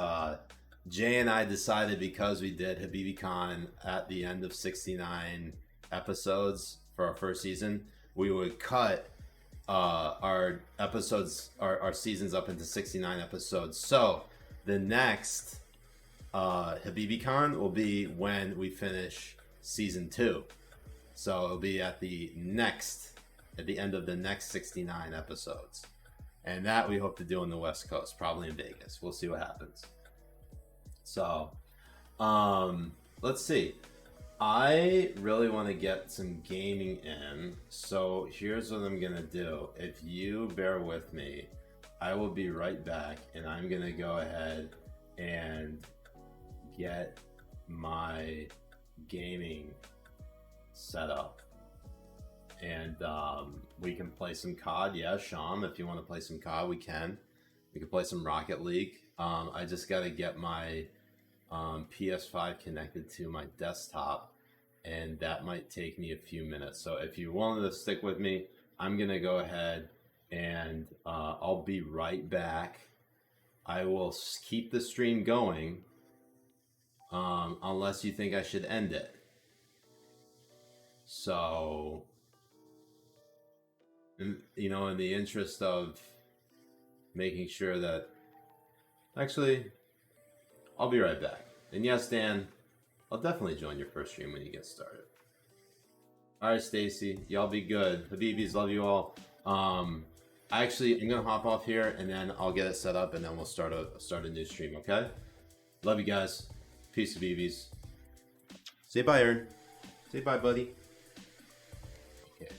Jay and I decided, because we did HabibiCon at the end of 69 episodes for our first season, we would cut our episodes, our seasons up into 69 episodes. So the next HabibiCon will be when we finish season 2. So it'll be at the end of the next 69 episodes. And that we hope to do on the West Coast, probably in Vegas. We'll see what happens. So, let's see. I really want to get some gaming in. So here's what I'm going to do. If you bear with me, I will be right back. And I'm going to go ahead and get my gaming set up. And we can play some COD. Yeah, Sham, if you want to play some COD, we can. We can play some Rocket League. I just got to get my PS5 connected to my desktop, and that might take me a few minutes. So if you wanted to stick with me, I'm going to go ahead and I'll be right back. I will keep the stream going unless you think I should end it. So, you know, in the interest of making sure that... Actually, I'll be right back. And yes, Dan, I'll definitely join your first stream when you get started. Alright, Stacy, y'all be good. Habibis, love you all. I'm gonna hop off here and then I'll get it set up and then we'll start a new stream, okay? Love you guys. Peace, Habibis. Say bye, Aaron. Say bye, buddy. Okay.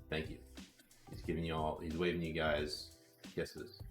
Thank you. He's waving you guys kisses.